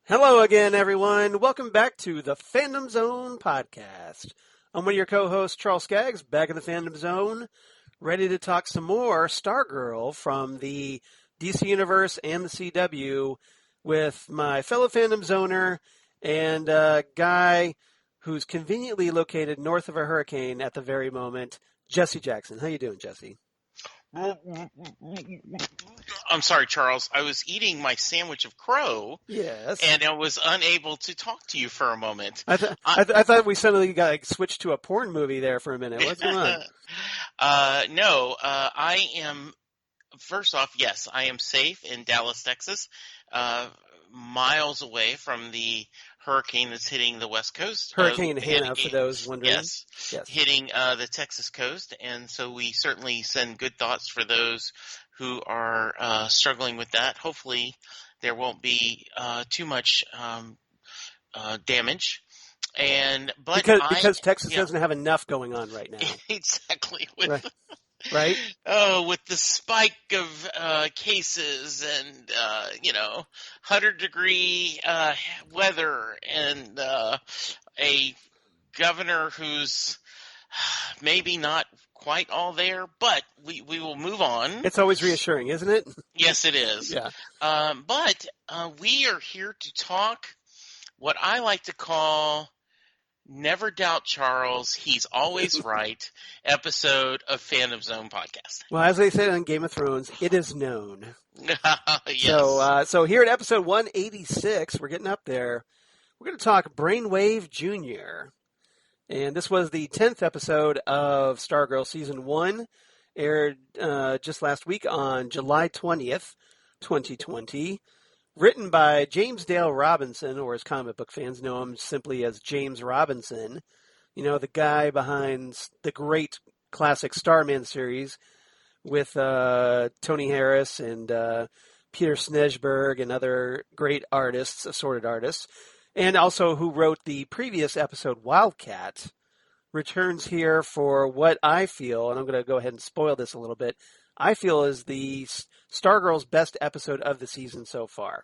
Hello again, everyone. Welcome back to the Fandom Zone podcast. I'm one of your co-hosts, Charles Skaggs, back in the Fandom Zone, ready to talk some more Stargirl from the DC Universe and the CW with my fellow Fandom Zoner and a guy who's conveniently located north of a hurricane at the very moment, Jesse Jackson. How you doing, Jesse? I'm sorry, Charles. I was eating my sandwich of crow. Yes. And I was unable to talk to you for a moment. I thought we suddenly got switched to a porn movie there for a minute. What's going on? I am, first off, yes, I am safe in Dallas, Texas, miles away from the hurricane that's hitting the West Coast. Hurricane Hannah, for those wondering. Yes, hitting the Texas coast. And so we certainly send good thoughts for those who are struggling with that. Hopefully there won't be too much damage. Because Texas doesn't have enough going on right now. Exactly. Right? Oh, with the spike of cases and 100-degree weather and a governor who's maybe not quite all there, but we will move on. It's always reassuring, isn't it? Yes, it is. Yeah. But we are here to talk what I like to call Never Doubt Charles, He's Always Right episode of Fandom Zone podcast. Well, as they said on Game of Thrones, it is known. Yes. So here at episode 186, we're getting up there. We're going to talk Brainwave Jr. And this was the 10th episode of Stargirl Season 1, aired just last week on July 20th, 2020. Written by James Dale Robinson, or as comic book fans know him simply as James Robinson. You know, the guy behind the great classic Starman series with Tony Harris and Peter Snejberg and other great artists, assorted artists. And also who wrote the previous episode, Wildcat, returns here for what I feel, and I'm going to go ahead and spoil this a little bit, I feel is the Stargirl's best episode of the season so far.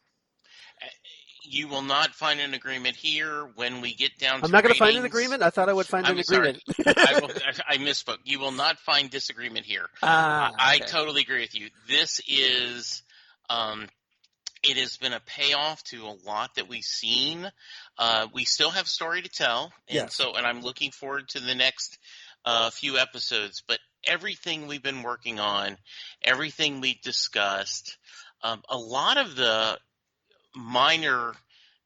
You will not find an agreement here when we get down to I'm not going to find ratings. an agreement? I thought I would find an agreement. I misspoke. You will not find disagreement here. I totally agree with you. This is it has been a payoff to a lot that we've seen. We still have story to tell, and and I'm looking forward to the next few episodes. But everything we've been working on, everything we discussed, a lot of the minor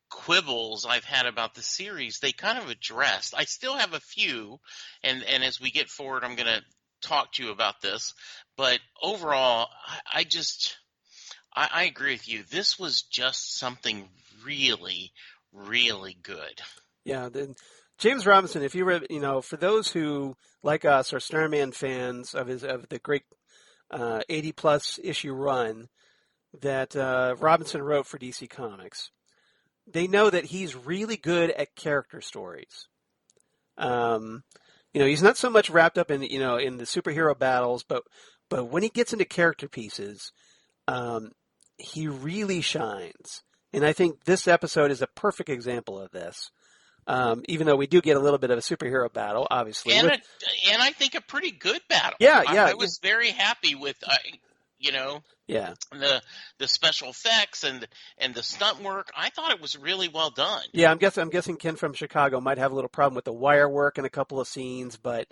quibbles I've had about the series, they kind of addressed. I still have a few, and as we get forward, I'm going to talk to you about this. But overall, I agree with you. This was just something really, really good. Yeah, James Robinson, if you read, for those who, like us, are Starman fans of the great 80-plus issue run that Robinson wrote for DC Comics, they know that he's really good at character stories. He's not so much wrapped up in the superhero battles, but when he gets into character pieces, he really shines. And I think this episode is a perfect example of this. Even though we do get a little bit of a superhero battle, obviously. And I think a pretty good battle. Yeah. I was very happy with you know. Yeah. The special effects and the stunt work, I thought it was really well done. Yeah, I'm guessing Ken from Chicago might have a little problem with the wire work in a couple of scenes, but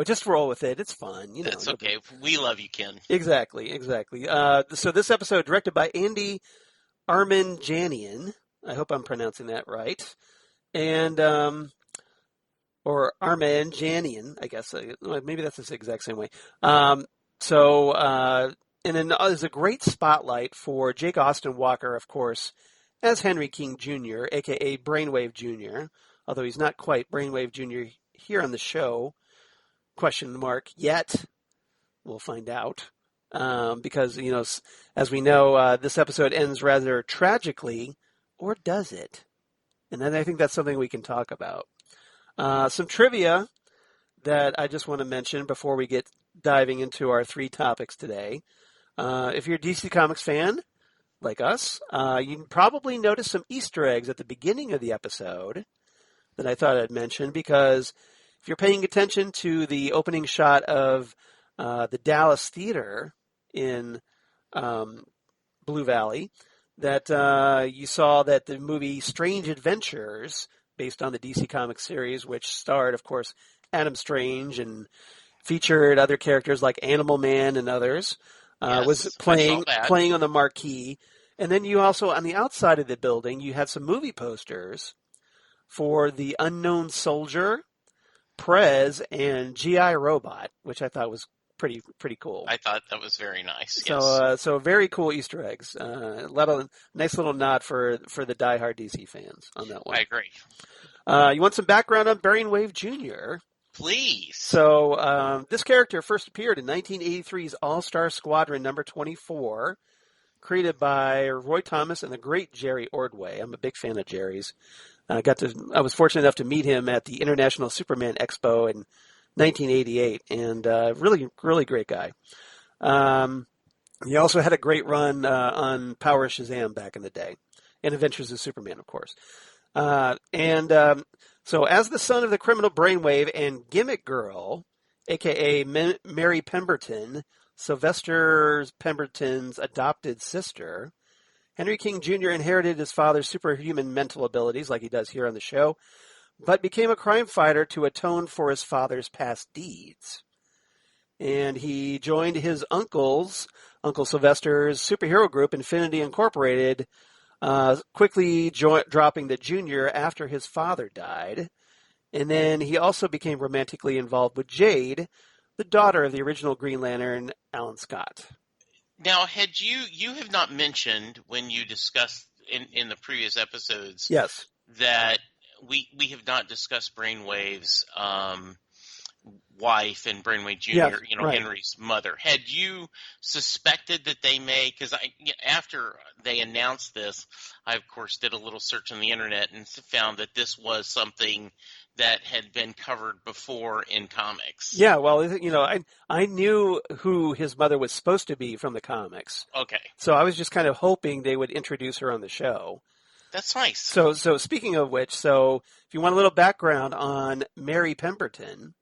just roll with it. It's fun. It's okay. We love you, Ken. Exactly. So this episode directed by Andy Armanjanian. I hope I'm pronouncing that right. And or Armanjanian, I guess. Maybe that's the exact same way. And then there's a great spotlight for Jake Austin Walker, of course, as Henry King Jr., a.k.a. Brainwave Jr., although he's not quite Brainwave Jr. here on the show, question mark, yet. We'll find out. Because, as we know, this episode ends rather tragically, or does it? And then I think that's something we can talk about. Some trivia that I just want to mention before we get diving into our 3 topics today. If you're a DC Comics fan, like us, you probably noticed some Easter eggs at the beginning of the episode that I thought I'd mention, because if you're paying attention to the opening shot of the Dallas Theater in Blue Valley, that you saw that the movie Strange Adventures, based on the DC Comics series, which starred, of course, Adam Strange and featured other characters like Animal Man and others, was playing on the marquee. And then you also, on the outside of the building, you had some movie posters for The Unknown Soldier, Prez, and G.I. Robot, which I thought was pretty cool. I thought that was very nice. So very cool Easter eggs. Nice little nod for the diehard DC fans on that one. I agree. You want some background on Brainwave Jr.? Please. So this character first appeared in 1983's All-Star Squadron number 24, created by Roy Thomas and the great Jerry Ordway. I'm a big fan of Jerry's. I was fortunate enough to meet him at the International Superman Expo in 1988, and really, really great guy. He also had a great run on Power Shazam back in the day, and Adventures of Superman, of course. So as the son of the criminal Brainwave and Gimmick Girl, a.k.a. Mary Pemberton, Sylvester Pemberton's adopted sister, Henry King Jr. inherited his father's superhuman mental abilities, like he does here on the show, but became a crime fighter to atone for his father's past deeds. And he joined his Uncle Sylvester's superhero group, Infinity Incorporated, quickly dropping the Junior after his father died. And then he also became romantically involved with Jade, the daughter of the original Green Lantern, Alan Scott. Now, you have not mentioned when you discussed in the previous episodes, yes, that we have not discussed Brainwave's wife and Brainwave Jr., yes, right. Henry's mother. Had you suspected that they may, because after they announced this, I, of course, did a little search on the internet and found that this was something that had been covered before in comics. Yeah, well, I knew who his mother was supposed to be from the comics. Okay. So I was just kind of hoping they would introduce her on the show. That's nice. So speaking of which, if you want a little background on Mary Pemberton,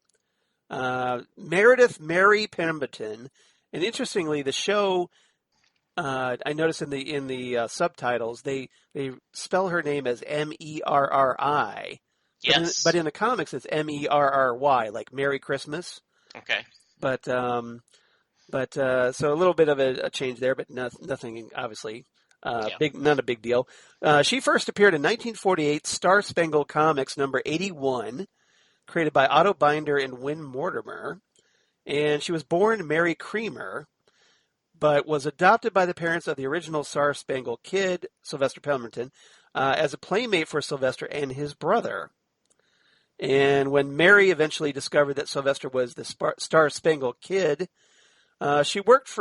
Meredith Mary Pemberton, and interestingly, the show, I noticed in the subtitles, they spell her name as Merri. Yes. But in the comics, it's Merry, like Merry Christmas. Okay. But so a little bit of a change there, but nothing obviously not a big deal. She first appeared in 1948 Star Spangled Comics number 81, created by Otto Binder and Win Mortimer, and she was born Mary Creamer, but was adopted by the parents of the original Star Spangled Kid, Sylvester Pemberton, as a playmate for Sylvester and his brother. And when Mary eventually discovered that Sylvester was the Star Spangled Kid, she worked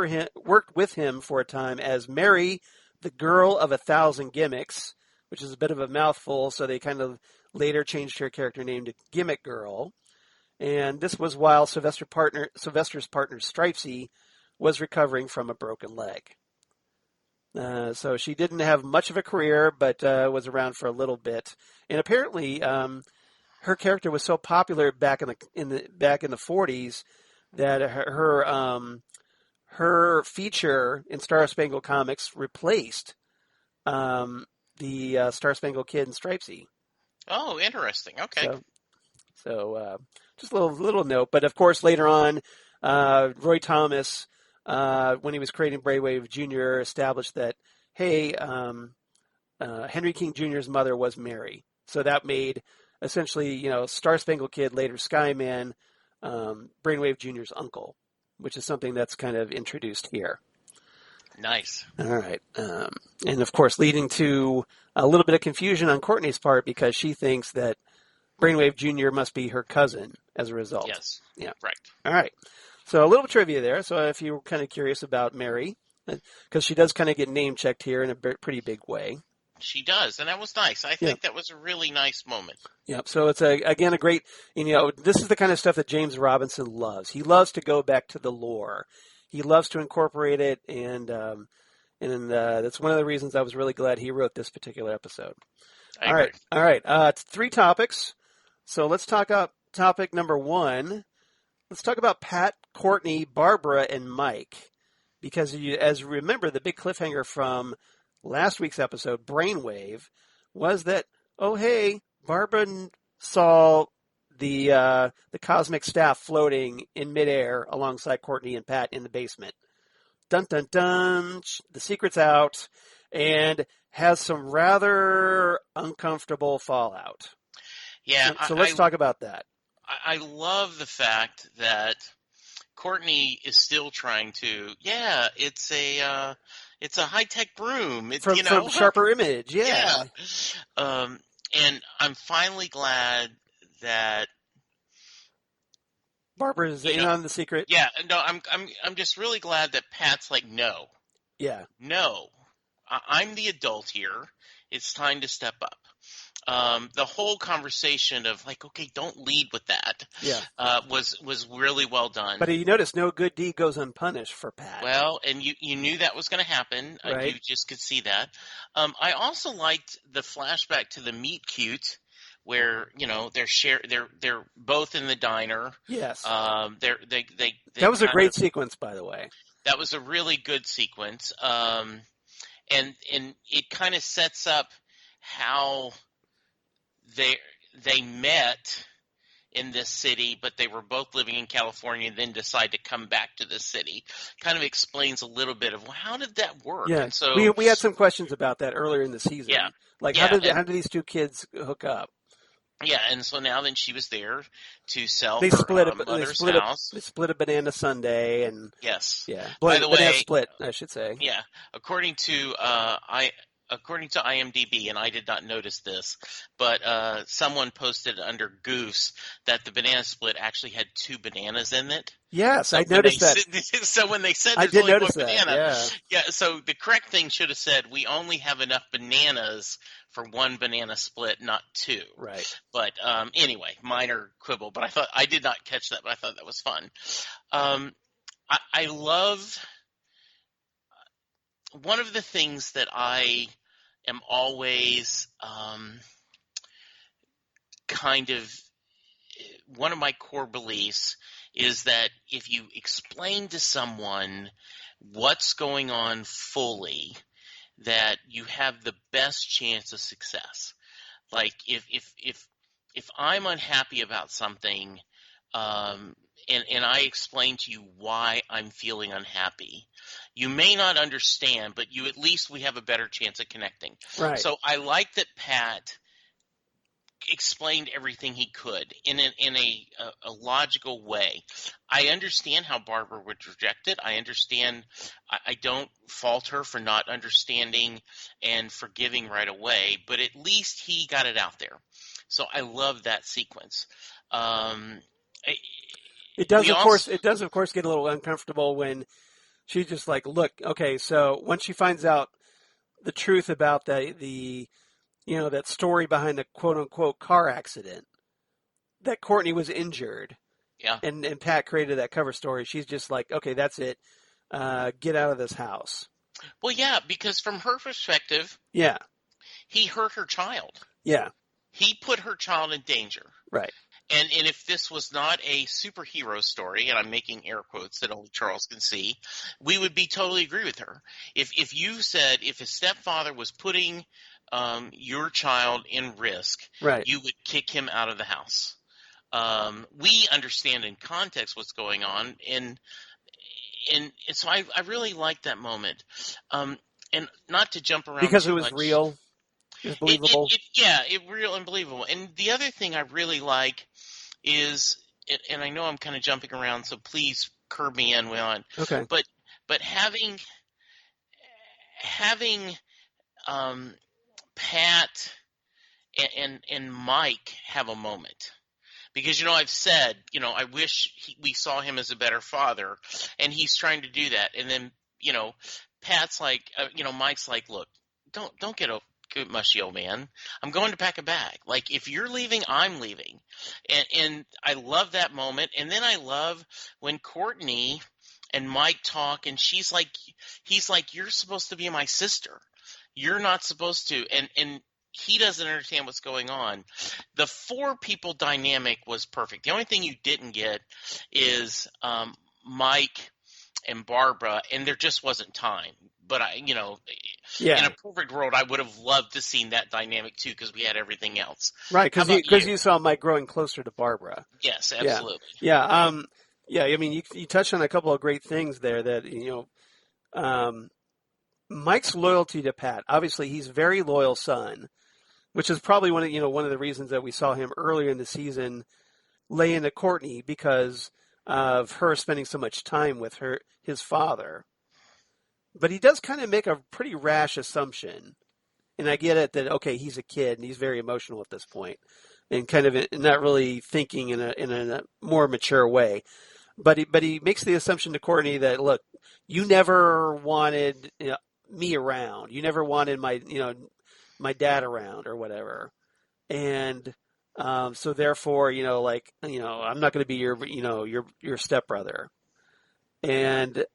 with him for a time as Mary, the Girl of 1,000 Gimmicks, which is a bit of a mouthful, so they kind of later changed her character name to Gimmick Girl. And this was while Sylvester's partner Stripesy was recovering from a broken leg. So she didn't have much of a career, but was around for a little bit. And apparently, her character was so popular back in the 40s that her feature in Star Spangled Comics replaced the Star Spangled Kid and Stripesy. Oh, interesting. Okay. So just a little note. But of course, later on, Roy Thomas, when he was creating Brainwave Jr., established that, hey, Henry King Jr.'s mother was Mary. So that made essentially, Star Spangled Kid, later Skyman, Brainwave Jr.'s uncle, which is something that's kind of introduced here. Nice. All right. And of course, leading to a little bit of confusion on Courtney's part because she thinks that Brainwave Jr. must be her cousin as a result. Yes. Yeah. Right. All right. So a little trivia there. So if you're kind of curious about Mary, because she does kind of get name checked here in a pretty big way. She does, and that was nice. I think that was a really nice moment. Yeah. So it's again a great, this is the kind of stuff that James Robinson loves. He loves to go back to the lore. He loves to incorporate it, and that's one of the reasons I was really glad he wrote this particular episode. All right. It's 3 topics. So let's talk about topic number 1. Let's talk about Pat, Courtney, Barbara, and Mike. Because as you remember, the big cliffhanger from last week's episode, Brainwave, was that, oh, hey, Barbara saw the cosmic staff floating in midair alongside Courtney and Pat in the basement. Dun, dun, dun. The secret's out and has some rather uncomfortable fallout. Yeah. So let's talk about that. I love the fact that Courtney is still trying to, it's a high-tech broom. From Sharper Image, yeah. And I'm finally glad that Barbara's in on the secret. Yeah, no, I'm just really glad that Pat's like, no. Yeah. No. I'm the adult here. It's time to step up. The whole conversation of like, okay, don't lead with that. Yeah. Was really well done. But you notice no good deed goes unpunished for Pat. Well, and you knew that was going to happen. Right. You just could see that. I also liked the flashback to the meet cute, where they're both in the diner. Yes. That was a great sequence, by the way. That was a really good sequence. And it kind of sets up how they met in this city, but they were both living in California and then decide to come back to the city. Kind of explains a little bit of, well, how did that work? Yeah. And so we had some questions about that earlier in the season. Yeah. Like, how did these two kids hook up? Yeah, and so now then she was there to sell They her split mother's house. They split a banana sundae, and yes, yeah. By the way, banana split, I should say. Yeah, according to IMDb, and I did not notice this, but someone posted under Goose that the banana split actually had 2 bananas in it. Yes, so I noticed that. So when they said I there's did only notice one that, banana, yeah. So the correct thing should have said we only have enough bananas for 1 banana split, not 2. Right. But anyway, minor quibble. But I did not catch that, but I thought that was fun. I love one of the things that I am always kind of one of my core beliefs is that if you explain to someone what's going on fully, that you have the best chance of success. Like if I'm unhappy about something, and I explain to you why I'm feeling unhappy, you may not understand, but at least we have a better chance of connecting. Right. So I like that Pat explained everything he could in a logical way. I understand how Barbara would reject it. I understand. I don't fault her for not understanding and forgiving right away, but at least he got it out there. So I love that sequence. It does, of course, get a little uncomfortable when she's just like, look, okay, so once she finds out the truth about the that story behind the quote-unquote car accident, that Courtney was injured, yeah, and Pat created that cover story, she's just like, okay, that's it. Get out of this house. Well, yeah, because from her perspective, yeah, he hurt her child. Yeah. He put her child in danger. Right. And if this was not a superhero story, and I'm making air quotes that only Charles can see, we would be totally agree with her. If you said if a stepfather was putting your child in risk, right, you would kick him out of the house. We understand in context what's going on, and so I really like that moment. And not to jump around because too it was much. real, it was believable. It real and believable. And the other thing I really like is, and I know I'm kind of jumping around, so please curb me in on. Okay. But having Pat and Mike have a moment. Because, I've said, I wish we saw him as a better father, and he's trying to do that. And then, Pat's like, Mike's like, look, don't get a good mushy old man. I'm going to pack a bag. Like, if you're leaving, I'm leaving. And I love that moment. And then I love when Courtney and Mike talk, and he's like, you're supposed to be my sister. You're not supposed to. And he doesn't understand what's going on. The four people dynamic was perfect. The only thing you didn't get is Mike and Barbara, and there just wasn't time. But in a perfect world, I would have loved to seen that dynamic too, because we had everything else. Right, because you saw Mike growing closer to Barbara. Yes, absolutely. Yeah. I mean, you touched on a couple of great things there. That Mike's loyalty to Pat. Obviously, he's a very loyal son, which is probably one of the reasons that we saw him earlier in the season lay into Courtney because of her spending so much time with his father. But he does kind of make a pretty rash assumption, and I get it that okay, he's a kid and he's very emotional at this point, and kind of not really thinking in a more mature way. But he makes the assumption to Courtney that look, you never wanted me around, you never wanted my dad around or whatever. And so therefore, I'm not going to be your stepbrother. And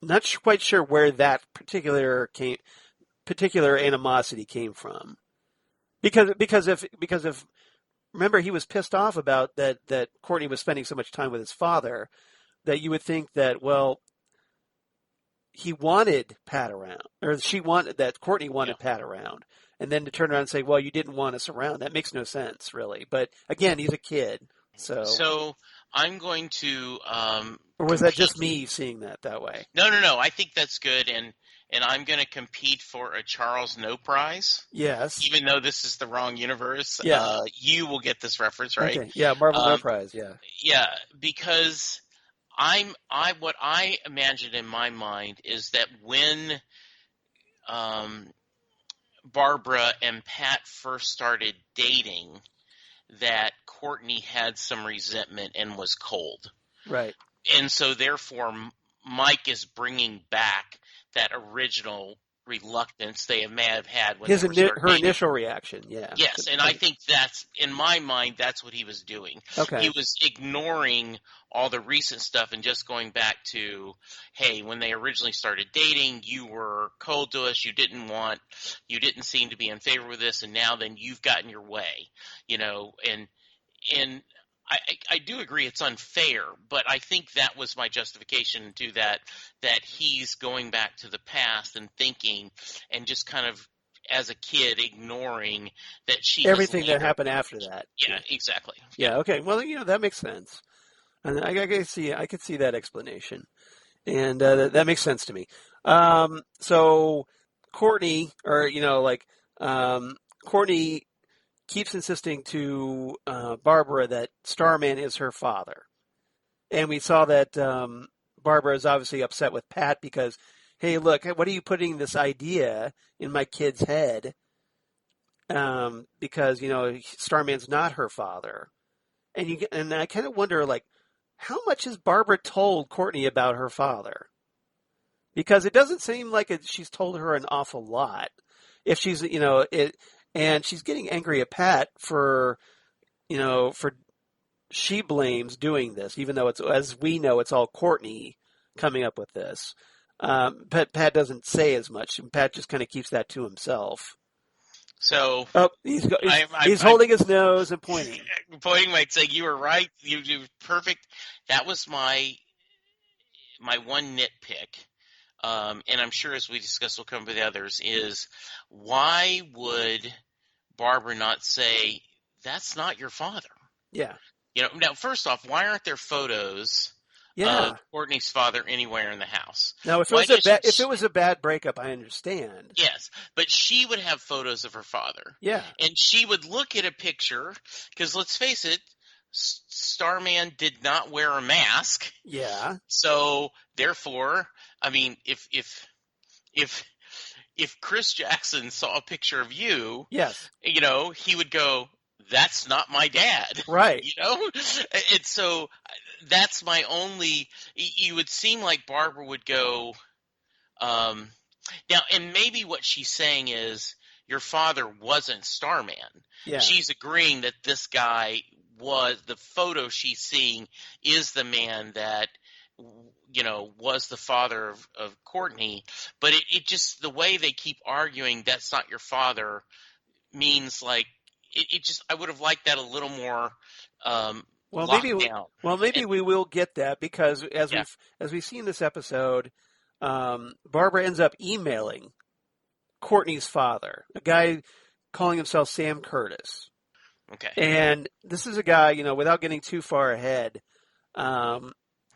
not quite sure where that particular animosity came from. Because if remember, he was pissed off about that Courtney was spending so much time with his father, that you would think that, well, he wanted Pat around, or Courtney wanted Pat around, and then to turn around and say, well, you didn't want us around. That makes no sense, really. But again, he's a kid. So I'm going to or was that just me seeing that way? No. I think that's good, and I'm going to compete for a Charles No prize. Yes. Even though this is the wrong universe, you will get this reference, right? Okay. Yeah, Marvel No prize. Yeah. Yeah, because what I imagine in my mind is that when Barbara and Pat first started dating, that Courtney had some resentment and was cold. Right. And so therefore Mike is bringing back that original reluctance they may have had when her initial reaction. Yeah. Yes, and I think that's, in my mind, that's what he was doing. Okay. He was ignoring all the recent stuff and just going back to, hey, when they originally started dating, you were cold to us, you didn't seem to be in favor with this, and now then you've gotten your way, and I do agree it's unfair, but I think that was my justification to that he's going back to the past and thinking and just kind of, as a kid, ignoring that she everything that happened after that. Yeah, exactly. Yeah, okay. Well, that makes sense. And I could see that explanation. And that makes sense to me. So Courtney, Courtney keeps insisting to Barbara that Starman is her father. And we saw that Barbara is obviously upset with Pat because, hey, look, what are you putting this idea in my kid's head? Because, Starman's not her father. And I kind of wonder, how much has Barbara told Courtney about her father? Because it doesn't seem like she's told her an awful lot. If she's, and she's getting angry at Pat for she blames doing this, even though as we know, it's all Courtney coming up with this. But Pat doesn't say as much. Pat just kind of keeps that to himself. So he's holding his nose and pointing. pointing might say you were right. You were perfect. That was my one nitpick. And I'm sure as we discuss will come with the others, is why would Barbara not say, that's not your father? Yeah. Now, first off, why aren't there photos Yeah. of Courtney's father anywhere in the house? Now, if it was a bad breakup, I understand. Yes, but she would have photos of her father. Yeah. And she would look at a picture, because let's face it, Starman did not wear a mask. Yeah. So, therefore, I mean, if Chris Jackson saw a picture of you, yes, he would go, that's not my dad. Right. And so that's my only, you would seem like Barbara would go, now, and maybe what she's saying is your father wasn't Starman. Yeah. She's agreeing that this guy was, the photo she's seeing is the man that, was the father of Courtney. But it just, the way they keep arguing that's not your father means like, it just, I would have liked that a little more locked down. Well, maybe we will get that because as we see in this episode, Barbara ends up emailing Courtney's father, a guy calling himself Sam Curtis. Okay. And this is a guy, without getting too far ahead,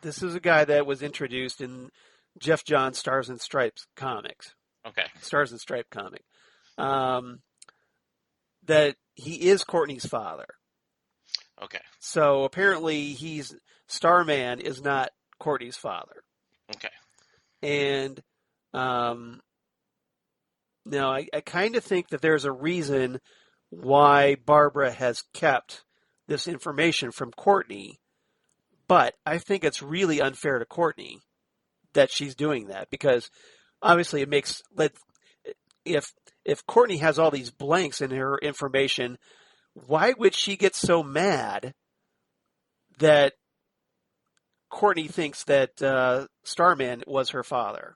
this is a guy that was introduced in Jeff Johns' Stars and Stripes comics. Okay. Stars and Stripe comic. That he is Courtney's father. Okay. So apparently Starman is not Courtney's father. Okay. And now I kind of think that there's a reason why Barbara has kept this information from Courtney, but I think it's really unfair to Courtney that she's doing that because obviously it makes if Courtney has all these blanks in her information, why would she get so mad that Courtney thinks that Starman was her father?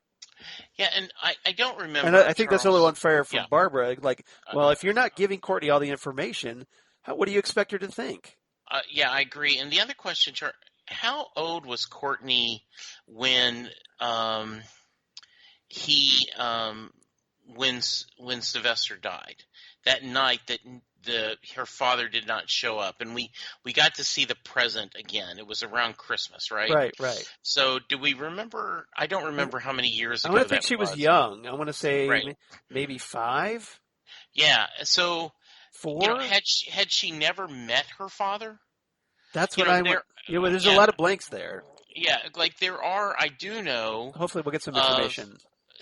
Yeah, and I don't remember. And I think that's a little unfair for yeah. Barbara. Like, well, if you're not giving Courtney all the information, what do you expect her to think? Yeah, I agree. And the other question, how old was Courtney when when Sylvester died? That night that her father did not show up, and we got to see the present again. It was around Christmas, right? Right. So do we remember? I don't remember how many years ago. I think she was young. I want to say maybe 5. Yeah. So 4. Had she never met her father? That's what there's a lot of blanks there. Yeah, like there are. I do know. Hopefully, we'll get some information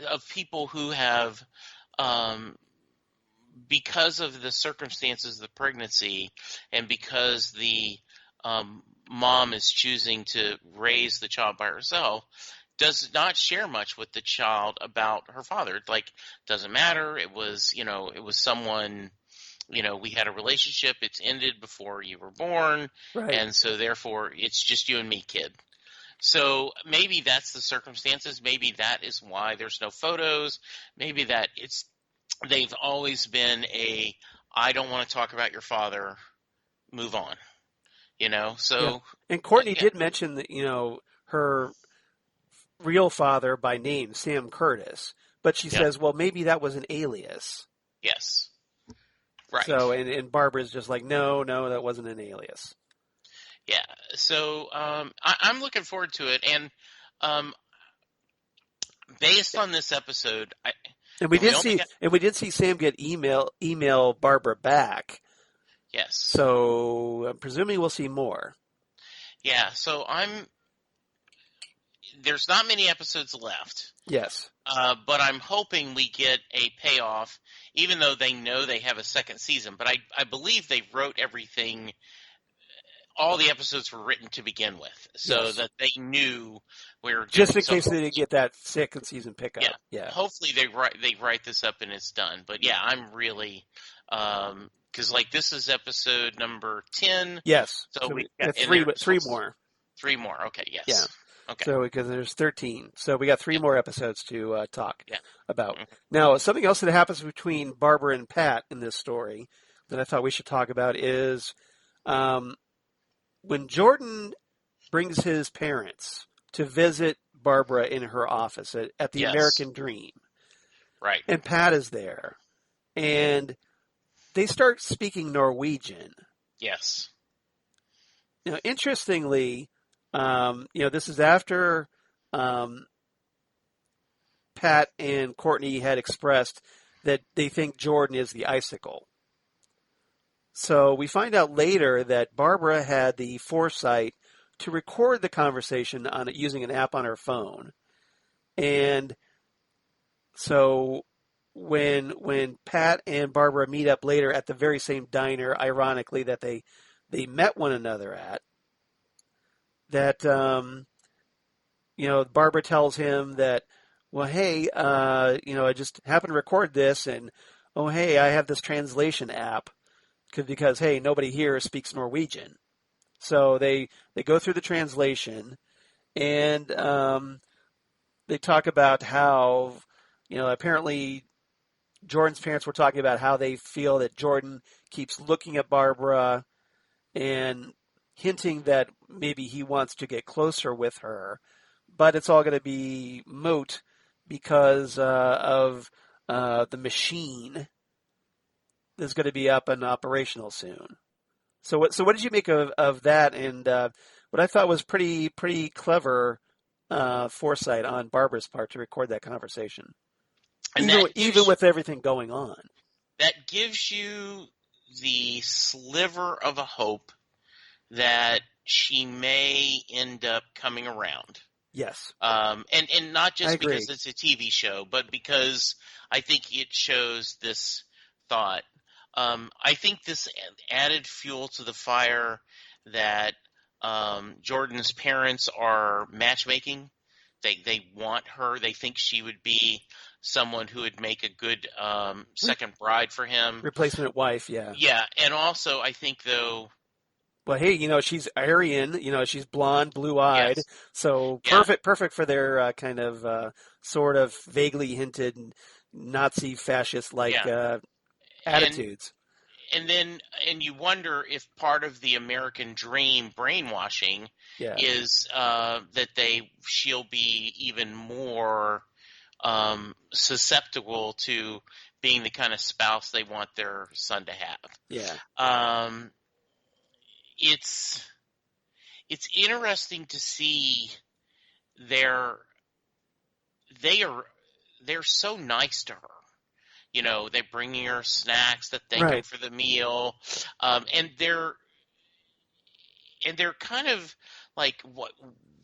of people who have. Because of the circumstances of the pregnancy and because the mom is choosing to raise the child by herself, does not share much with the child about her father. Like, doesn't matter. It was, it was someone, we had a relationship. It's ended before you were born. Right. And so therefore it's just you and me, kid. So maybe that's the circumstances. Maybe that is why there's no photos. Maybe that they've always been I don't want to talk about your father, move on, so. Yeah. And Courtney did mention that, her real father by name, Sam Curtis, but she says, well, maybe that was an alias. Yes. Right. So, and Barbara's just like, no, that wasn't an alias. Yeah. So, I'm looking forward to it. And, based on this episode, And we did see Sam get email Barbara back. Yes. So I'm presuming we'll see more. Yeah. So there's not many episodes left. Yes. But I'm hoping we get a payoff, even though they know they have a second season. But I believe they wrote everything. All the episodes were written to begin with, so that they knew we were just in case they didn't get that second season pickup. Yeah. Hopefully they write this up and it's done. But yeah, I'm really because this is episode number 10. Yes. So we got three more. 3 more. Okay. Yes. Yeah. Okay. So because there's 13, so we got 3 more episodes to talk about. Mm-hmm. Now, something else that happens between Barbara and Pat in this story that I thought we should talk about is When Jordan brings his parents to visit Barbara in her office at the Yes. American Dream, Right. and Pat is there, and they start speaking Norwegian. Yes. Interestingly, this is after Pat and Courtney had expressed that they think Jordan is the icicle. So we find out later that Barbara had the foresight to record the conversation using an app on her phone. And so when Pat and Barbara meet up later at the very same diner, ironically, that they met one another at, that Barbara tells him that, well, hey, I just happened to record this, and oh, hey, I have this translation app because hey, nobody here speaks Norwegian. So they go through the translation, and they talk about how, apparently Jordan's parents were talking about how they feel that Jordan keeps looking at Barbara and hinting that maybe he wants to get closer with her, but it's all going to be moot because of the machine that's going to be up and operational soon. So what did you make of that? And what I thought was pretty clever foresight on Barbara's part to record that conversation, And even with everything going on. That gives you the sliver of a hope that she may end up coming around. Yes. And not just because it's a TV show, but because I think it shows this thought. I think this added fuel to the fire that Jordan's parents are matchmaking. They want her. They think she would be someone who would make a good second bride for him. Replacement wife, yeah. Yeah, and also I think though. Well, hey, she's Aryan. She's blonde, blue-eyed, Yes. so perfect for their kind of sort of vaguely hinted Nazi fascist-like attitudes. And you wonder if part of the American dream brainwashing is that she'll be even more susceptible to being the kind of spouse they want their son to have. Yeah. It's interesting to see they're so nice to her. They're bringing her snacks that thank them for the meal, and they're kind of like, what?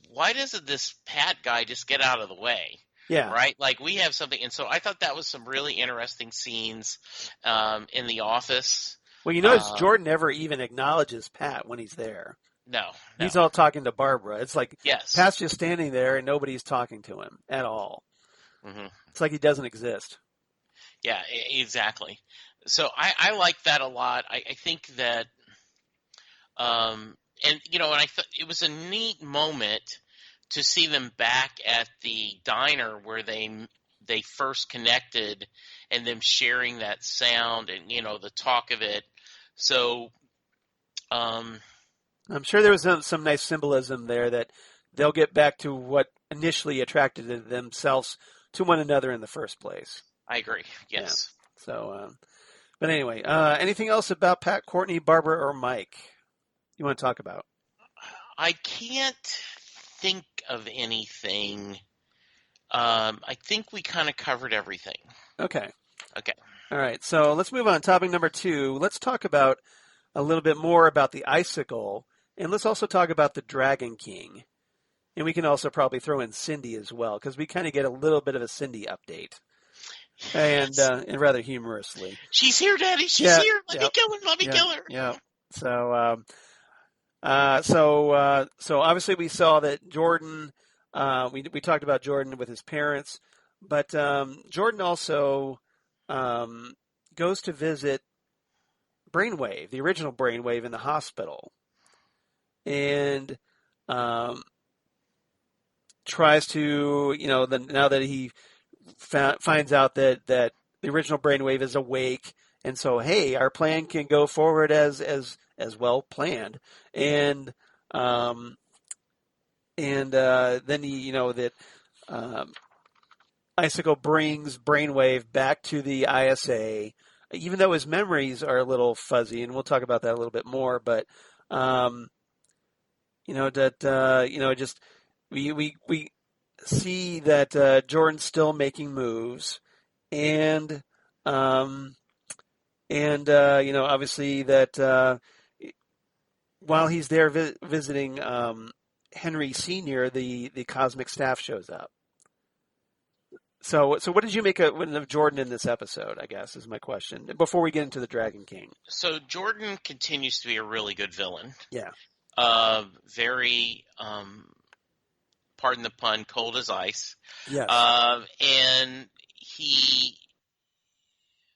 Why doesn't this Pat guy just get out of the way? Yeah. Right. Like we have something, and so I thought that was some really interesting scenes in the office. Well, you notice Jordan never even acknowledges Pat when he's there. No. He's all talking to Barbara. It's like Yes. Pat's just standing there and nobody's talking to him at all. Mm-hmm. It's like he doesn't exist. Yeah, exactly. So I like that a lot. I think that, and I thought it was a neat moment to see them back at the diner where they first connected, and them sharing that sound and the talk of it. So, I'm sure there was some nice symbolism there that they'll get back to what initially attracted themselves to one another in the first place. I agree. Yes. Yeah. So, but anyway, anything else about Pat, Courtney, Barbara, or Mike you want to talk about? I can't think of anything. I think we kind of covered everything. Okay. Okay. All right. So let's move on. Topic number 2. Let's talk about a little bit more about the icicle, and let's also talk about the Dragon King. And we can also probably throw in Cindy as well, because we kind of get a little bit of a Cindy update. And rather humorously. She's here, Daddy. She's here. Let me kill her. Let me kill her. Yeah. So, so obviously we saw that Jordan. We talked about Jordan with his parents, but Jordan also goes to visit Brainwave, the original Brainwave, in the hospital, and tries to, now that he finds out that the original Brainwave is awake And so, hey, our plan can go forward as well planned. And then that Icicle brings Brainwave back to the ISA, even though his memories are a little fuzzy, and we'll talk about that a little bit more. But just we see that Jordan's still making moves, and obviously that while he's there visiting Henry Sr., the cosmic staff shows up. So what did you make of Jordan in this episode, I guess, is my question, before we get into the Dragon King? So Jordan continues to be a really good villain. Yeah. Very, pardon the pun, cold as ice. Yes. And he,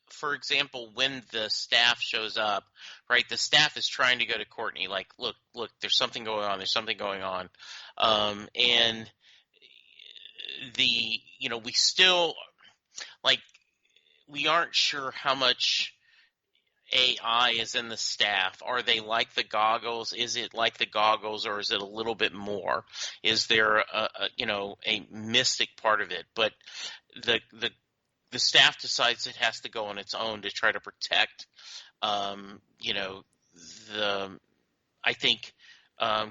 for example, when the staff shows up, right, the staff is trying to go to Courtney, like, look, there's something going on. And we still, like, we aren't sure how much AI is in the staff. Are they like the goggles? Is it like the goggles, or is it a little bit more? Is there a mystic part of it? But the staff decides it has to go on its own to try to protect,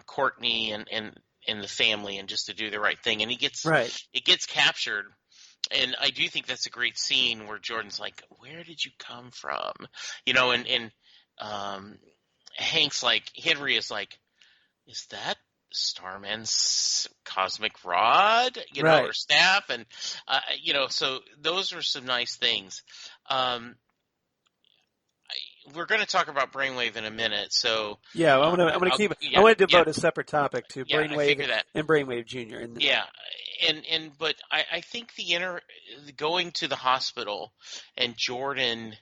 Courtney and the family, and just to do the right thing. And it gets captured. And I do think that's a great scene where Jordan's like, "Where did you come from?" And Hank's like, Henry is like, "Is that Starman's cosmic rod, or staff?" And so those are some nice things. We're going to talk about Brainwave in a minute, so yeah, I want to devote a separate topic to Brainwave and Brainwave Jr. But I think going to the hospital and Jordan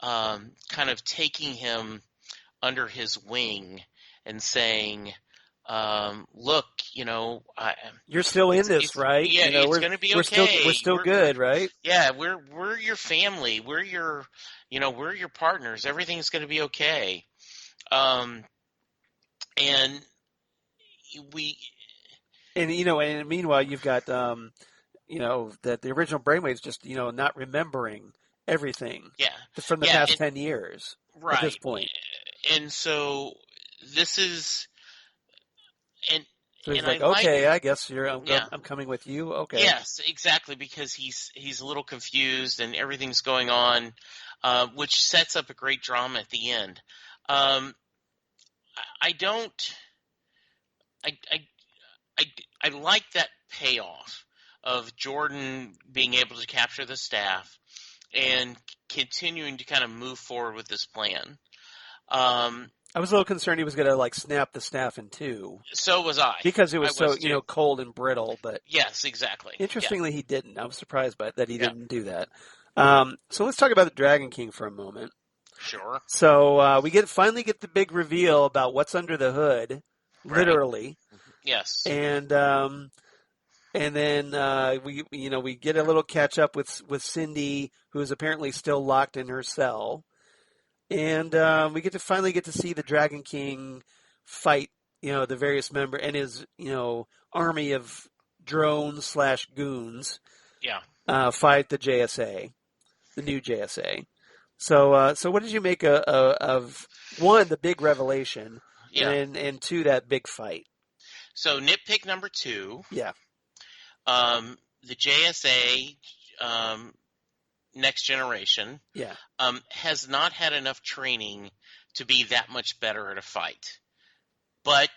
kind of taking him under his wing and saying, "Look, you're still in this, right? Yeah, it's going to be okay. We're still good, right? Yeah, we're your family. We're your partners. Everything's going to be okay." And meanwhile, you've got that the original Brainwave's just not remembering everything. Yeah. From the past 10 years. Right. At this point. And so this is. So he's like, okay, I guess I'm coming with you. Okay. Yes, exactly, because he's a little confused and everything's going on, which sets up a great drama at the end. I like that payoff of Jordan being able to capture the staff and continuing to kind of move forward with this plan. I was a little concerned he was going to snap the staff in two. So was I. Because it was cold and brittle. But yes, exactly. Interestingly, he didn't. I was surprised by that he didn't do that. So let's talk about the Dragon King for a moment. Sure. So we finally get the big reveal about what's under the hood, literally. Yes. And then we get a little catch up with Cindy, who is apparently still locked in her cell. And we finally get to see the Dragon King fight, the various members and his, army of drones / goons. Yeah. Fight the JSA, the new JSA. So what did you make of one, the big revelation, and two, that big fight? So nitpick number 2. Yeah. The JSA. Next generation has not had enough training to be that much better at a fight. But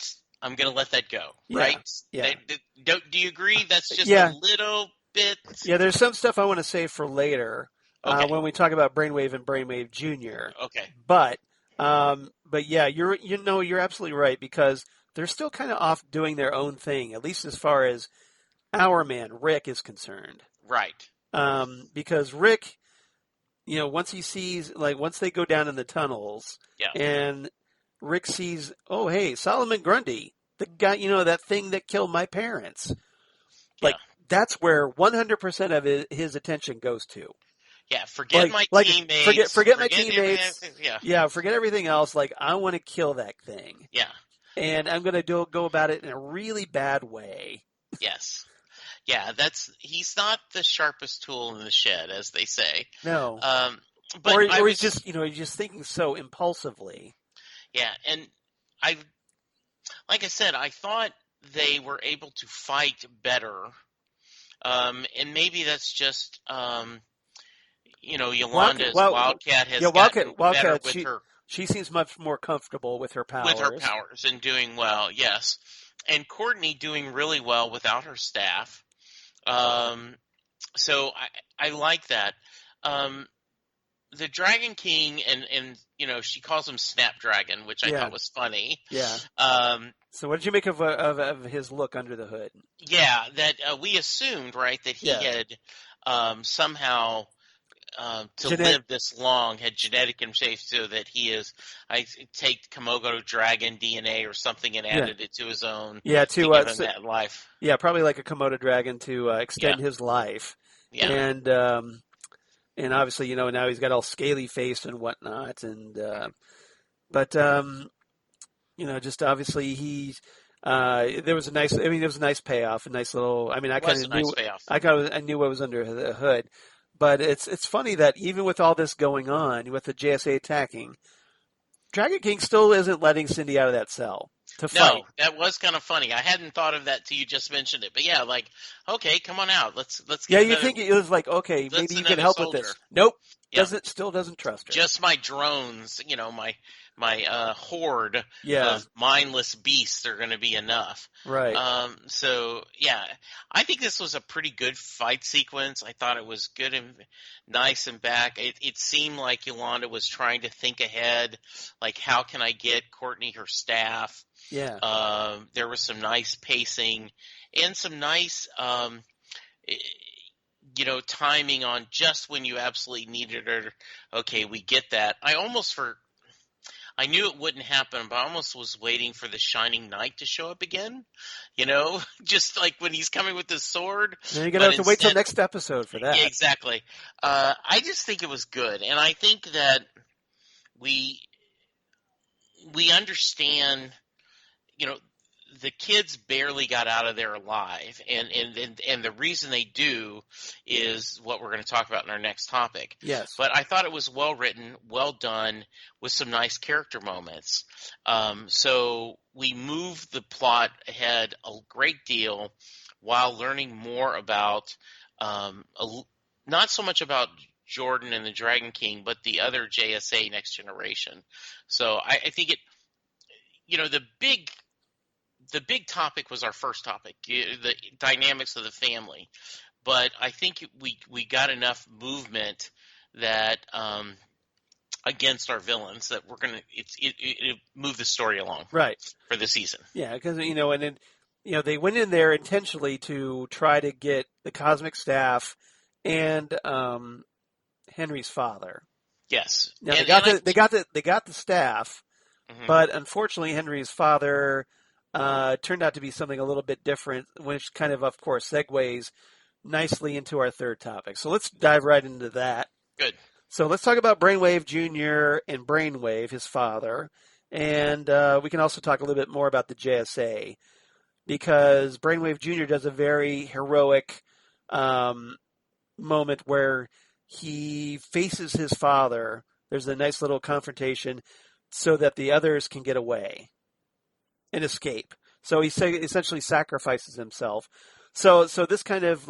I'm going to let that go, right? Yeah. Do you agree? That's just a little bit... Yeah, there's some stuff I want to save for later when we talk about Brainwave and Brainwave Jr. Okay. But yeah, you're absolutely right, because they're still kind of off doing their own thing, at least as far as our man, Rick, is concerned. Right. Because Rick, once he sees, once they go down in the tunnels, and Rick sees, oh, hey, Solomon Grundy, the guy, that thing that killed my parents. That's where 100% of his attention goes to. Yeah, forget my teammates. Forget my teammates. Yeah. Yeah, forget everything else. Like, I want to kill that thing. Yeah. And I'm going to go about it in a really bad way. Yes. Yeah, he's not the sharpest tool in the shed, as they say. No. But or he's just, he's just thinking so impulsively. Yeah, and like I said, I thought they were able to fight better. And maybe that's just, Yolanda's Wildcat has gotten better with her. She seems much more comfortable with her powers. With her powers and doing well, yes. And Courtney doing really well without her staff. So I like that. The Dragon King, and she calls him Snapdragon, which I thought was funny. Yeah. So what did you make of his look under the hood? Yeah, that we assumed, right, that he had somehow to live this long had genetic himself so that he is. I take Komodo dragon DNA or something and added it to his own. Yeah, to give him that life. Yeah, probably like a Komodo dragon to extend his life. Yeah, and obviously now he's got all scaly faced and whatnot, and just obviously he's. There was a nice payoff, a nice little. I mean, I kind of knew. I knew what was under the hood. But it's funny that even with all this going on, with the JSA attacking, Dragon King still isn't letting Cindy out of that cell to fight. No, that was kind of funny. I hadn't thought of that till you just mentioned it. But yeah, like, okay, come on out. Let's get you think it was like, okay, maybe you can help with this. Nope. Yeah. Still doesn't trust her. Just my drones, my horde of mindless beasts are going to be enough. Right. So, yeah, I think this was a pretty good fight sequence. I thought it was good and nice and back. It seemed like Yolanda was trying to think ahead, like, how can I get Courtney her staff? Yeah. There was some nice pacing and some nice timing on just when you absolutely needed her. Okay, we get that. I knew it wouldn't happen, but I almost was waiting for the Shining Knight to show up again. Just like when he's coming with his sword. Then you're going to have to wait till next episode for that. Yeah, exactly. I just think it was good. And I think that we understand, the kids barely got out of there alive, and the reason they do is what we're going to talk about in our next topic. Yes. But I thought it was well written, well done, with some nice character moments. So we moved the plot ahead a great deal while learning more about not so much about Jordan and the Dragon King, but the other JSA Next Generation. So I think the big topic was our first topic, the dynamics of the family. But I think we got enough movement that against our villains that we're gonna it move the story along for the season. Yeah, because they went in there intentionally to try to get the Cosmic Staff and Henry's father. Yes. Now they got the staff, but unfortunately Henry's father turned out to be something a little bit different, which kind of course, segues nicely into our third topic. So let's dive right into that. Good. So let's talk about Brainwave Jr. and Brainwave, his father. And we can also talk a little bit more about the JSA, because Brainwave Jr. does a very heroic moment where he faces his father. There's a nice little confrontation so that the others can get away and escape. So he essentially sacrifices himself. So this kind of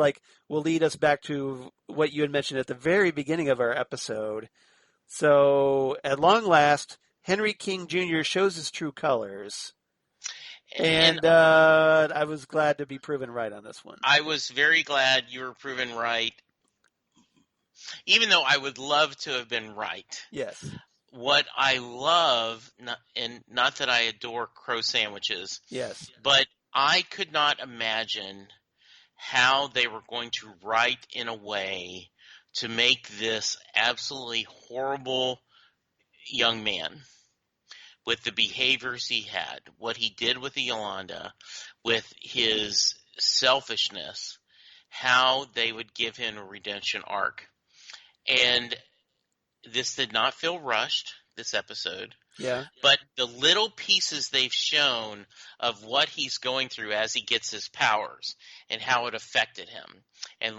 will lead us back to what you had mentioned at the very beginning of our episode. So at long last, Henry King Jr. shows his true colors. And I was glad to be proven right on this one. I was very glad you were proven right, even though I would love to have been right. Yes. What I love, not that I adore crow sandwiches, yes, but I could not imagine how they were going to write in a way to make this absolutely horrible young man, with the behaviors he had, what he did with the Yolanda, with his selfishness, how they would give him a redemption arc. And this did not feel rushed, this episode. Yeah. But the little pieces they've shown of what he's going through as he gets his powers and how it affected him. And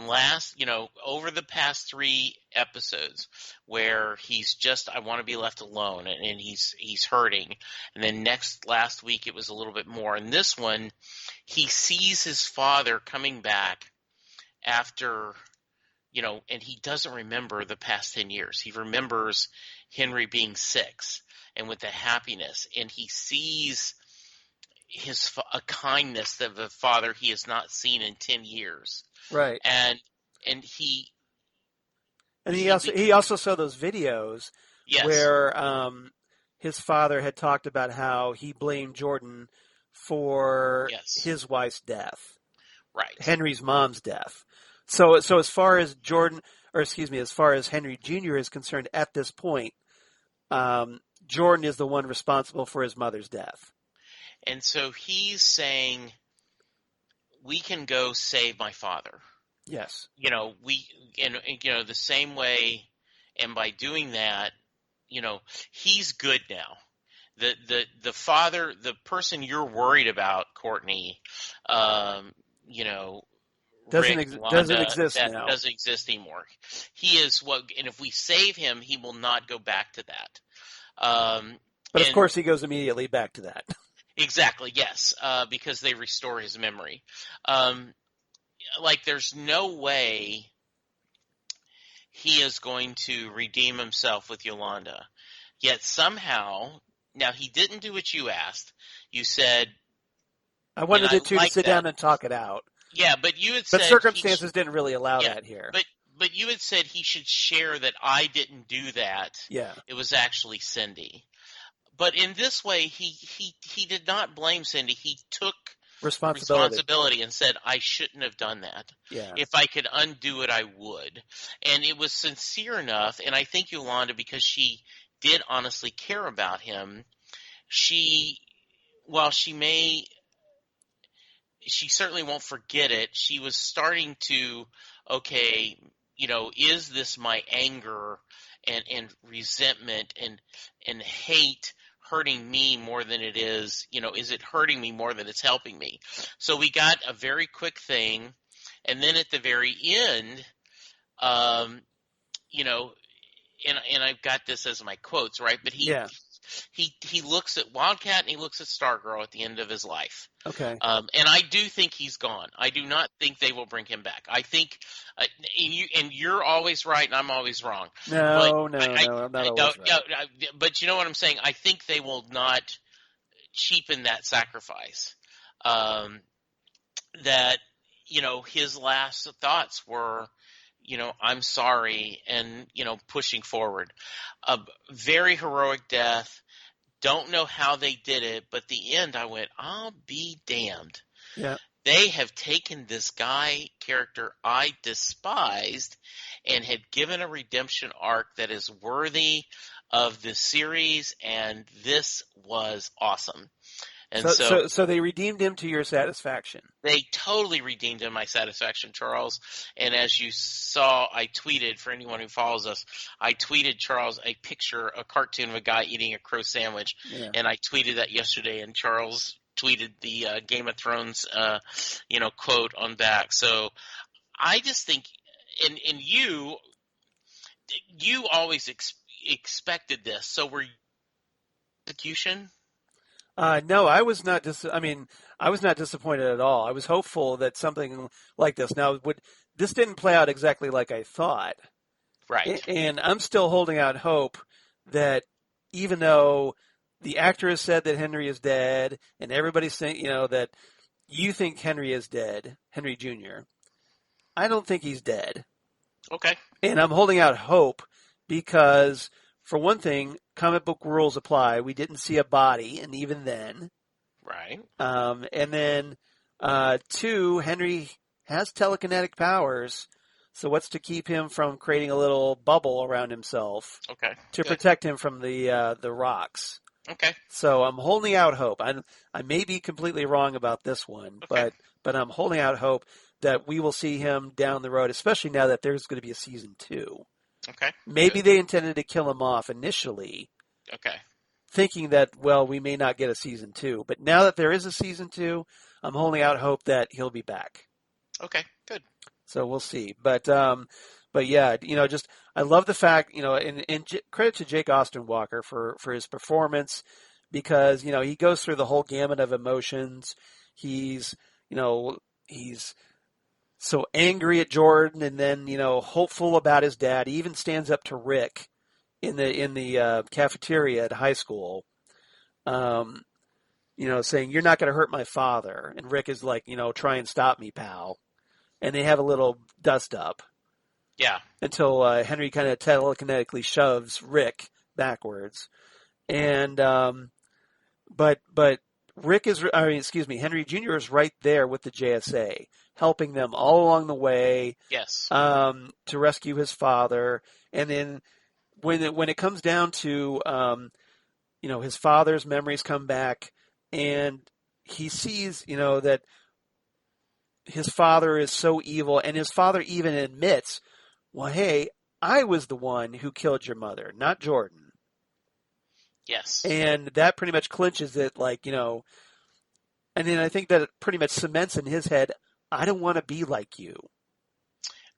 over the past 3 episodes where he's just, I want to be left alone, and he's hurting. And then last week it was a little bit more. And this one, he sees his father coming back after, and he doesn't remember the past 10 years. He remembers Henry being 6. And with the happiness, and he sees a kindness of a father he has not seen in 10 years. Right. And he also saw those videos where his father had talked about how he blamed Jordan for his wife's death. Right. Henry's mom's death. So as far as as far as Henry Jr. is concerned at this point, Jordan is the one responsible for his mother's death. And so he's saying, we can go save my father. Yes. The same way, and by doing that, he's good now. The father, the person you're worried about, Courtney, doesn't exist now. Doesn't exist anymore. He is and if we save him, he will not go back to that. But of course, he goes immediately back to that. Exactly, yes, because they restore his memory. There's no way he is going to redeem himself with Yolanda. Yet somehow, now he didn't do what you asked. You said, I wanted the two to sit down and talk it out. Yeah, but you had said... But circumstances didn't really allow that here. But you had said he should share that I didn't do that. Yeah. It was actually Cindy. But in this way, he did not blame Cindy. He took responsibility and said, I shouldn't have done that. Yeah. If I could undo it, I would. And it was sincere enough, and I think Yolanda, because she did honestly care about him, she certainly won't forget it. She was starting to, is this my anger and resentment and hate hurting me more than it is, is it hurting me more than it's helping me? So we got a very quick thing. And then at the very end, and I've got this as my quotes, right? But he looks at Wildcat and he looks at Stargirl at the end of his life. Okay. And I do think he's gone. I do not think they will bring him back. I think, and you're always right and I'm always wrong. No, I'm not always right. But you know what I'm saying? I think they will not cheapen that sacrifice. That, his last thoughts were, I'm sorry, and, pushing forward. A very heroic death. Don't know how they did it, but the end I went, I'll be damned. Yeah. They have taken this character I despised and had given a redemption arc that is worthy of the series, and this was awesome. And so they redeemed him to your satisfaction. They totally redeemed him my satisfaction, Charles. And as you saw, I tweeted, for anyone who follows us, I tweeted Charles a cartoon of a guy eating a crow sandwich. Yeah. And I tweeted that yesterday, and Charles tweeted the Game of Thrones, quote on back. So I just think, and you always expected this. So were you execution? No, I was not. I was not disappointed at all. I was hopeful that something like this. Now, this didn't play out exactly like I thought, right? And I'm still holding out hope that even though the actor has said that Henry is dead, and everybody's saying, that you think Henry is dead, Henry Jr. I don't think he's dead. Okay. And I'm holding out hope because, for one thing, comic book rules apply. We didn't see a body, and even then. Right. And then, 2, Henry has telekinetic powers, so what's to keep him from creating a little bubble around himself to protect him from the rocks? Okay. So I'm holding out hope. I may be completely wrong about this one, but I'm holding out hope that we will see him down the road, especially now that there's going to be a season 2. Okay. Maybe Good. they intended to kill him off initially, Okay. thinking that, well, we may not get a season 2. But now that there is a season 2, I'm holding out hope that he'll be back. Okay. Good. So we'll see. But yeah, just I love the fact, and credit to Jake Austin Walker for his performance, because he goes through the whole gamut of emotions. He's he's so angry at Jordan, and then hopeful about his dad. He even stands up to Rick in the cafeteria at high school, saying, "You're not going to hurt my father." And Rick is like, "Try and stop me, pal." And they have a little dust up. Yeah. Until Henry kind of telekinetically shoves Rick backwards, and but Henry Jr. is right there with the JSA, helping them all along the way. Yes. To rescue his father, and then when it comes down to his father's memories come back, and he sees that his father is so evil, and his father even admits, well, hey, I was the one who killed your mother, not Jordan. Yes. And that pretty much clinches it, and then I think that it pretty much cements in his head, I don't want to be like you.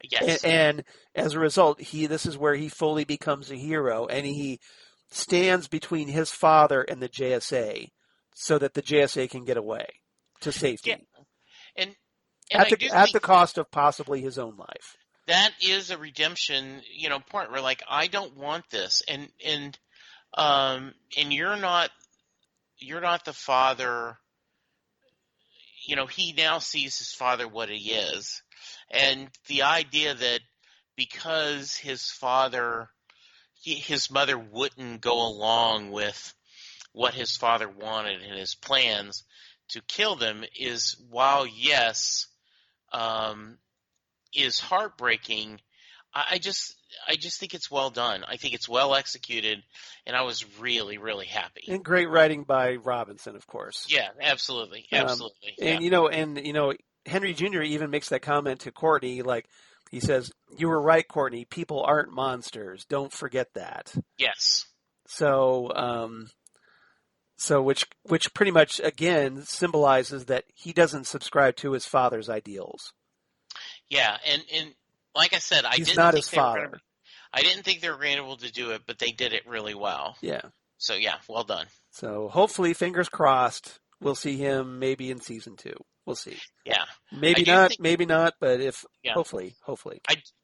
Yes. And as a result, this is where he fully becomes a hero, and he stands between his father and the JSA so that the JSA can get away to safety. Yeah. And at the cost of possibly his own life. That is a redemption, point where I don't want this, and you're not the father. He now sees his father what he is, and the idea that because his mother wouldn't go along with what his father wanted and his plans to kill them is, while yes, is heartbreaking. I just think it's well done. I think it's well executed, and I was really, really happy. And great writing by Robinson, of course. Yeah, absolutely. Absolutely. And Henry Jr. even makes that comment to Courtney, he says, "You were right, Courtney. People aren't monsters. Don't forget that." Yes. So which pretty much again symbolizes that he doesn't subscribe to his father's ideals. Yeah, and like I said, I didn't think they were able to do it, but they did it really well. Yeah. So yeah, well done. So hopefully, fingers crossed, we'll see him maybe in season 2. We'll see. Yeah. Maybe not, but hopefully.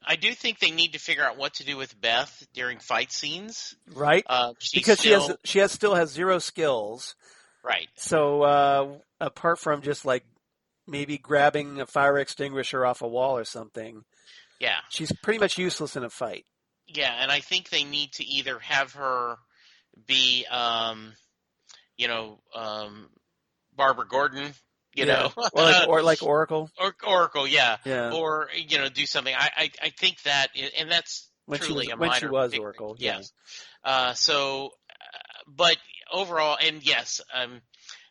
I do think they need to figure out what to do with Beth during fight scenes. Right. Because she still has 0 skills. Right. So apart from just maybe grabbing a fire extinguisher off a wall or something. Yeah. She's pretty much useless in a fight. Yeah, and I think they need to either have her be, Barbara Gordon, or like Oracle. Or Oracle, yeah. Yeah. Or, do something. I think that, and that's truly a minor. When she was Oracle, yes. But overall, and yes,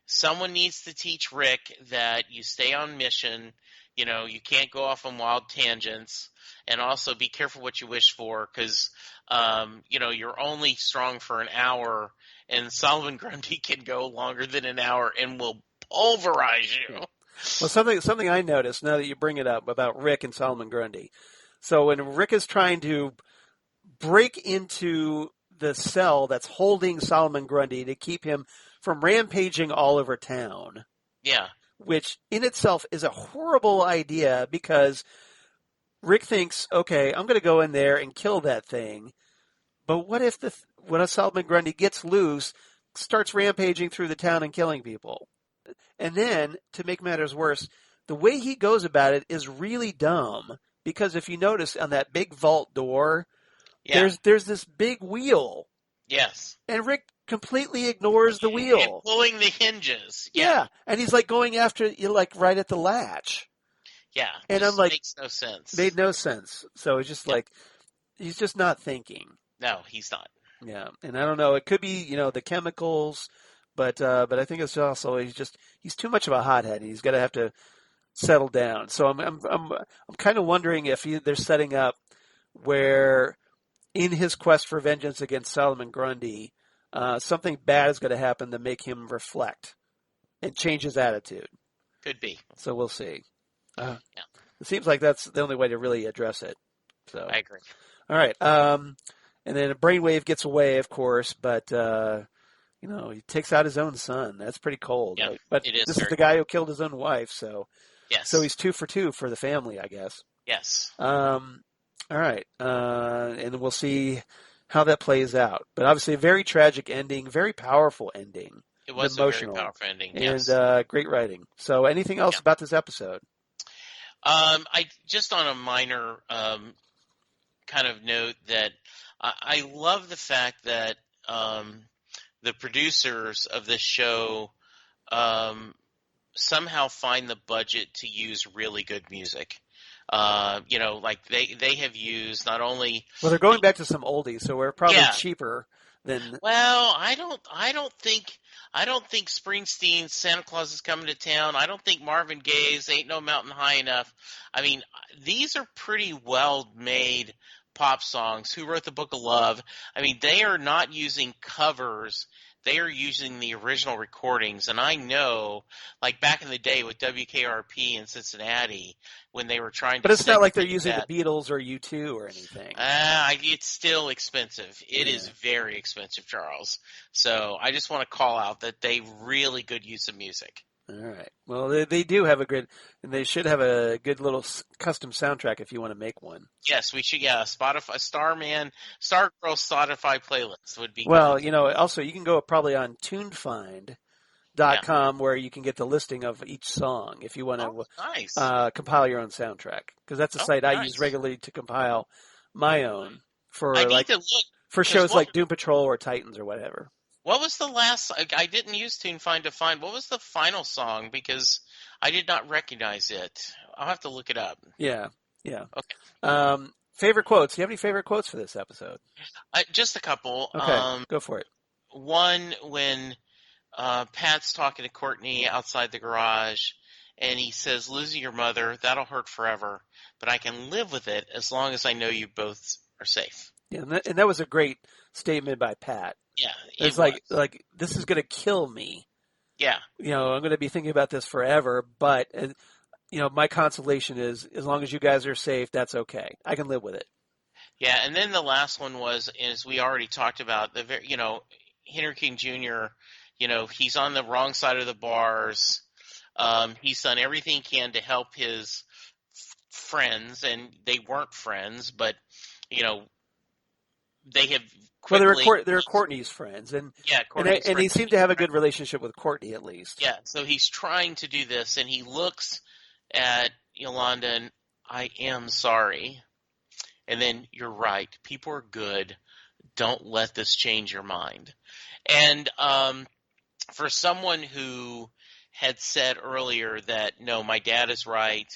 someone needs to teach Rick that you stay on mission. You can't go off on wild tangents, and also be careful what you wish for, because you're only strong for an hour, and Solomon Grundy can go longer than an hour and will pulverize you. Well, something I noticed now that you bring it up about Rick and Solomon Grundy. So when Rick is trying to break into the cell that's holding Solomon Grundy to keep him from rampaging all over town. Yeah. Which in itself is a horrible idea, because Rick thinks, okay, I'm going to go in there and kill that thing. But what if Solomon Grundy gets loose, starts rampaging through the town and killing people? And then, to make matters worse, the way he goes about it is really dumb. Because if you notice on that big vault door, there's this big wheel. Yes. And Rick completely ignores the wheel. And pulling the hinges. Yeah. And he's going after you, right at the latch. Yeah. And I'm makes no sense. Made no sense. So it's just he's just not thinking. No, he's not. Yeah. And I don't know, it could be, the chemicals, but I think it's also he's too much of a hothead. He's got to have to settle down. So I'm kind of wondering if they're setting up where in his quest for vengeance against Solomon Grundy, something bad is going to happen to make him reflect and change his attitude. Could be. So we'll see. Yeah. It seems like that's the only way to really address it. So I agree. All right. And then Brainwave gets away, of course, but he takes out his own son. That's pretty cold. Yeah, right? But it is this is the guy who killed his own wife, so yes. So he's 2 for 2 for the family, I guess. Yes. All right. And we'll see how that plays out. But obviously a very tragic ending, very powerful ending. It was emotional, a very powerful ending, yes. And great writing. So anything else about this episode? I just on a minor kind of note that I love the fact that the producers of this show somehow find the budget to use really good music. Like they have used not only they're going back to some oldies, so we're probably cheaper than. Well, I don't think Springsteen's Santa Claus is Coming to Town. I don't think Marvin Gaye's Ain't No Mountain High Enough. I mean, these are pretty well made pop songs. Who Wrote the Book of Love? I mean, they are not using covers. They are using the original recordings. And I know, like back in the day with WKRP in Cincinnati, when they were trying to. But it's not like they're using the Beatles or U2 or anything. It's still expensive. It is very expensive, Charles. So I just want to call out that they really good use of music. All right. Well, they do have and they should have a good little custom soundtrack if you want to make one. Yes, we should. Yeah, Spotify, Stargirl Spotify playlist would be. Well, also you can go probably on TuneFind.com where you can get the listing of each song if you want to compile your own soundtrack, because that's a site I use regularly to compile my own for shows like Doom Patrol or Titans or whatever. What was the last? I didn't use TuneFind to find. What was the final song? Because I did not recognize it. I'll have to look it up. Yeah. Okay. Favorite quotes? Do you have any favorite quotes for this episode? Just a couple. Okay, go for it. One, when Pat's talking to Courtney outside the garage, and he says, "Losing your mother, that'll hurt forever, but I can live with it as long as I know you both are safe." Yeah, and that was a great statement by Pat. Yeah, it's like this is going to kill me. Yeah, I'm going to be thinking about this forever. But my consolation is as long as you guys are safe, that's okay. I can live with it. Yeah, and then the last one was, as we already talked about, Henry King Jr. He's on the wrong side of the bars. He's done everything he can to help his friends, and they weren't friends, but they have. Quickly, they're Courtney's friends, and he seemed to have a good relationship with Courtney at least. Yeah, so he's trying to do this, and he looks at Yolanda, and I am sorry. And then you're right. People are good. Don't let this change your mind. And for someone who had said earlier that, no, my dad is right,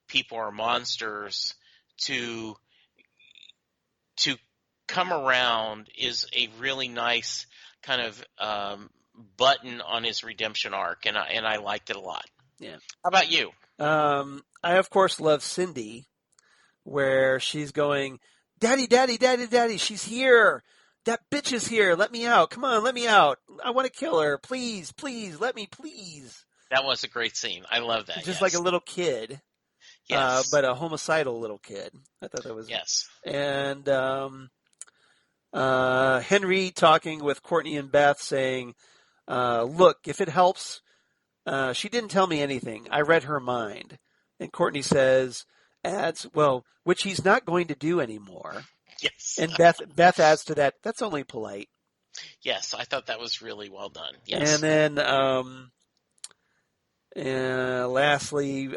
people are monsters, to come around is a really nice kind of button on his redemption arc, and I liked it a lot. Yeah. How about you? I of course love Cindy, where she's going, "Daddy, Daddy, Daddy, Daddy, she's here. That bitch is here. Let me out. Come on, let me out. I want to kill her. Please, please, let me, please." That was a great scene. I love that. Just like a little kid. Yes. But a homicidal little kid. I thought that was. Yes. And Henry talking with Courtney and Beth saying, "Look, if it helps, she didn't tell me anything. I read her mind." And Courtney adds, "Well, which he's not going to do anymore." Yes. And Beth adds to that, "That's only polite." Yes, I thought that was really well done. Yes. And then lastly,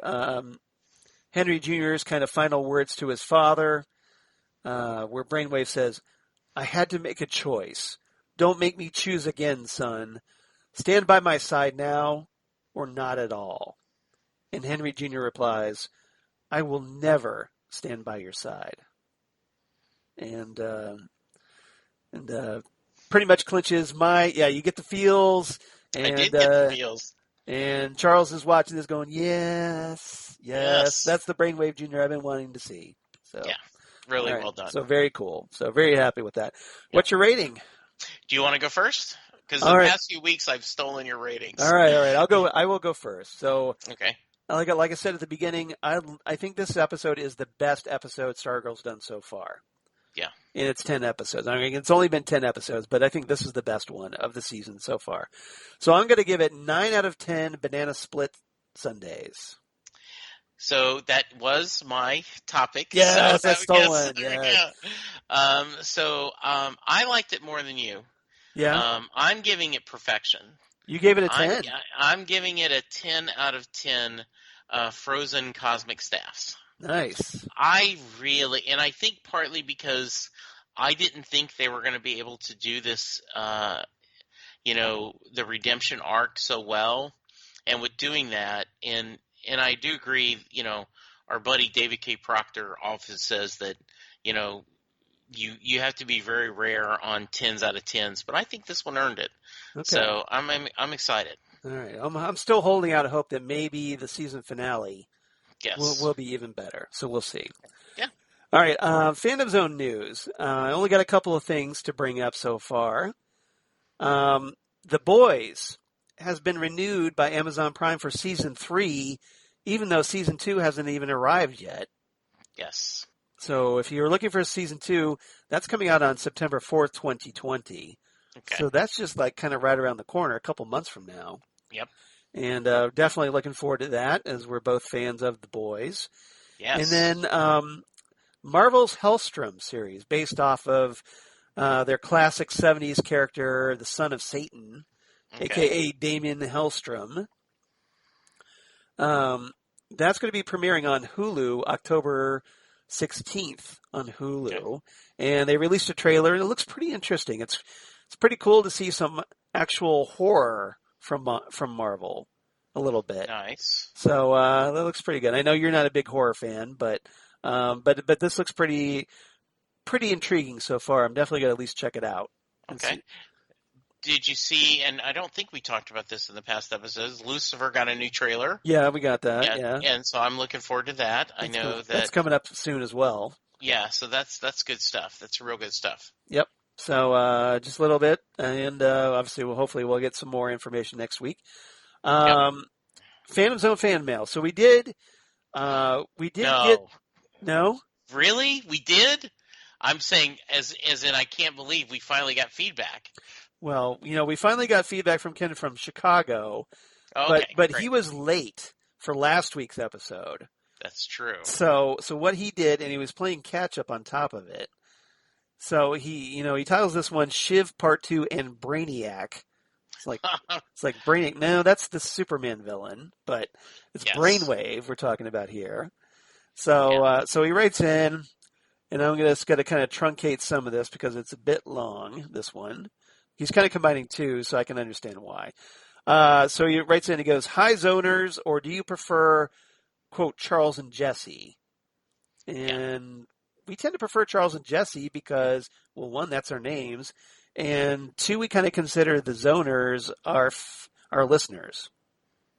Henry Jr.'s kind of final words to his father, where Brainwave says, "I had to make a choice. Don't make me choose again, son. Stand by my side now or not at all." And Henry Jr. replies, "I will never stand by your side." And pretty much clinches you get the feels. And, I did get the feels. And Charles is watching this going, yes, that's the Brainwave Jr. I've been wanting to see. So, yeah. Really right. well done. So very cool. So very happy with that. Yep. What's your rating? Do you want to go first? Because All the right. past few weeks I've stolen your ratings. All right. I will go first. So, Okay. like I said at the beginning, I think this episode is the best episode Stargirl's done so far. Yeah. And it's 10 episodes. I mean, it's only been 10 episodes, but I think this is the best one of the season so far. So I'm going to give it 9 out of 10 banana split sundaes. So that was my topic. Yes, So I stole one. there we Yes. go. I liked it more than you. Yeah. I'm giving it perfection. You gave it a 10. I'm giving it a 10 out of 10 frozen cosmic staffs. Nice. I think partly because I didn't think they were going to be able to do this, the redemption arc so well. And with doing that, and I do agree, our buddy David K. Proctor often says that, you have to be very rare on 10s out of 10s, but I think this one earned it. Okay. So I'm excited. All right. I'm still holding out hope that maybe the season finale will be even better. So we'll see. Yeah. All right. Fandom Zone news. I only got a couple of things to bring up so far. The Boys has been renewed by Amazon Prime for season 3, even though season 2 hasn't even arrived yet. Yes. So if you're looking for season 2, that's coming out on September 4th, 2020. Okay. So that's just like kind of right around the corner, a couple months from now. Yep. And definitely looking forward to that, as we're both fans of The Boys. Yes. And then Marvel's Hellstrom series, based off of their classic 70s character, the Son of Satan, a.k.a. Damien Hellstrom. That's going to be premiering on Hulu October 16th on Hulu. Okay. And they released a trailer, and it looks pretty interesting. It's pretty cool to see some actual horror from Marvel a little bit. Nice. So that looks pretty good. I know you're not a big horror fan, but this looks pretty intriguing so far. I'm definitely going to at least check it out. Okay. Did you see, and I don't think we talked about this in the past episodes, Lucifer got a new trailer. Yeah, we got that, yeah. And so I'm looking forward to that. That's coming up soon as well. Yeah, so that's good stuff. That's real good stuff. Yep. So just a little bit, and obviously hopefully we'll get some more information next week. Phantom Zone fan mail. So we did get... No? Really? We did? I'm saying as in I can't believe we finally got feedback. Well, we finally got feedback from Ken from Chicago, okay, but he was late for last week's episode. That's true. So what he did, and he was playing catch up on top of it. So he titles this one Shiv Part 2 and Brainiac. It's like Brainiac. No, that's the Superman villain, but it's Brainwave we're talking about here. So so he writes in, and I'm just going to kind of truncate some of this because it's a bit long, this one. He's kind of combining two, so I can understand why. So he writes in, he goes, "Hi, Zoners, or do you prefer, quote, Charles and Jesse?" And we tend to prefer Charles and Jesse because, well, one, that's our names, and two, we kind of consider the Zoners our listeners.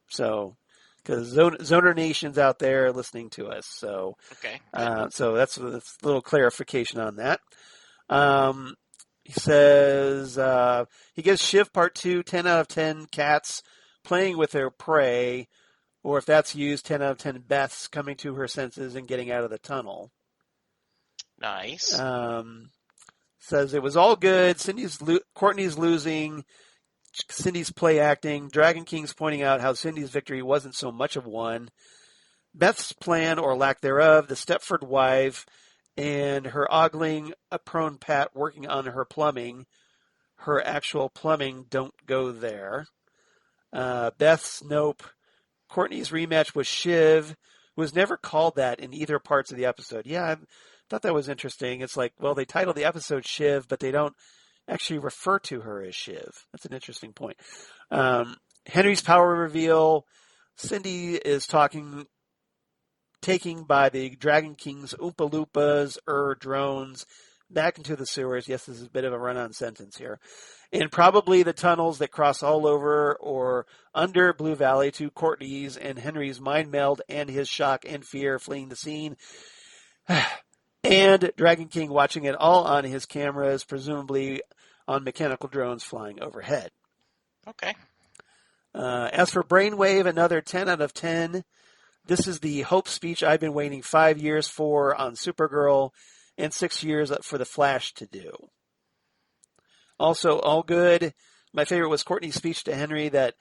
So, because Zoner Nation's out there listening to us. So, so that's a little clarification on that. He says he gives Shiv Part 2 10 out of 10 cats playing with their prey, or if that's used, 10 out of 10 Beths coming to her senses and getting out of the tunnel. Nice. Says it was all good. Courtney's losing. Cindy's play acting. Dragon King's pointing out how Cindy's victory wasn't so much of one. Beth's plan, or lack thereof, the Stepford wife, and her ogling a prone Pat working on her plumbing. Her actual plumbing don't go there. Beth's nope. Courtney's rematch with Shiv was never called that in either parts of the episode. Yeah, I thought that was interesting. It's like, well, they titled the episode Shiv, but they don't actually refer to her as Shiv. That's an interesting point. Henry's power reveal. Cindy is taking by the Dragon King's Oompa Loompas, drones, back into the sewers. Yes, this is a bit of a run-on sentence here. And probably the tunnels that cross all over or under Blue Valley to Courtney's and Henry's mind meld and his shock and fear fleeing the scene. and Dragon King watching it all on his cameras, presumably on mechanical drones flying overhead. Okay. As for Brainwave, another 10 out of 10. This is the hope speech I've been waiting 5 years for on Supergirl and 6 years for The Flash to do. Also, all good. My favorite was Courtney's speech to Henry that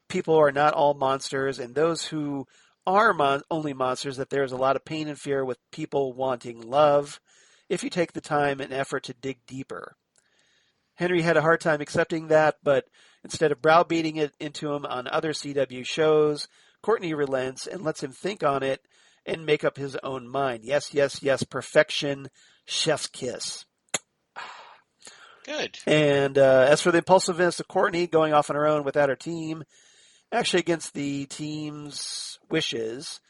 people are not all monsters, and those who are only monsters, that there's a lot of pain and fear with people wanting love if you take the time and effort to dig deeper. Henry had a hard time accepting that, but instead of browbeating it into him on other CW shows, Courtney relents and lets him think on it and make up his own mind. Yes, yes, yes, perfection, chef's kiss. Good. And as for the impulsiveness of Courtney going off on her own without her team, actually against the team's wishes,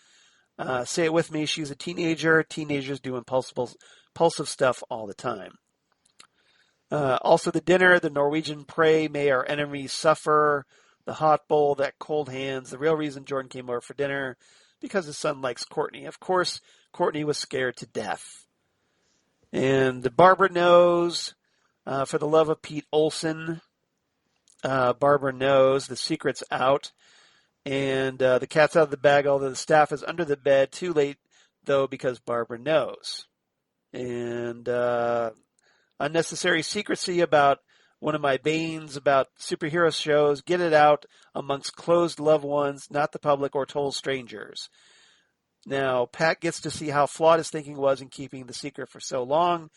say it with me, she's a teenager. Teenagers do impulsive stuff all the time. Also the dinner, the Norwegian pray, may our enemies suffer, the hot bowl, that cold hands, the real reason Jordan came over for dinner, because his son likes Courtney. Of course, Courtney was scared to death. And Barbara knows, for the love of Pete Olson, Barbara knows the secret's out. And the cat's out of the bag, although the staff is under the bed. Too late, though, because Barbara knows. And unnecessary secrecy about one of my banes about superhero shows. Get it out amongst closed loved ones, not the public or total strangers. Now, Pat gets to see how flawed his thinking was in keeping the secret for so long.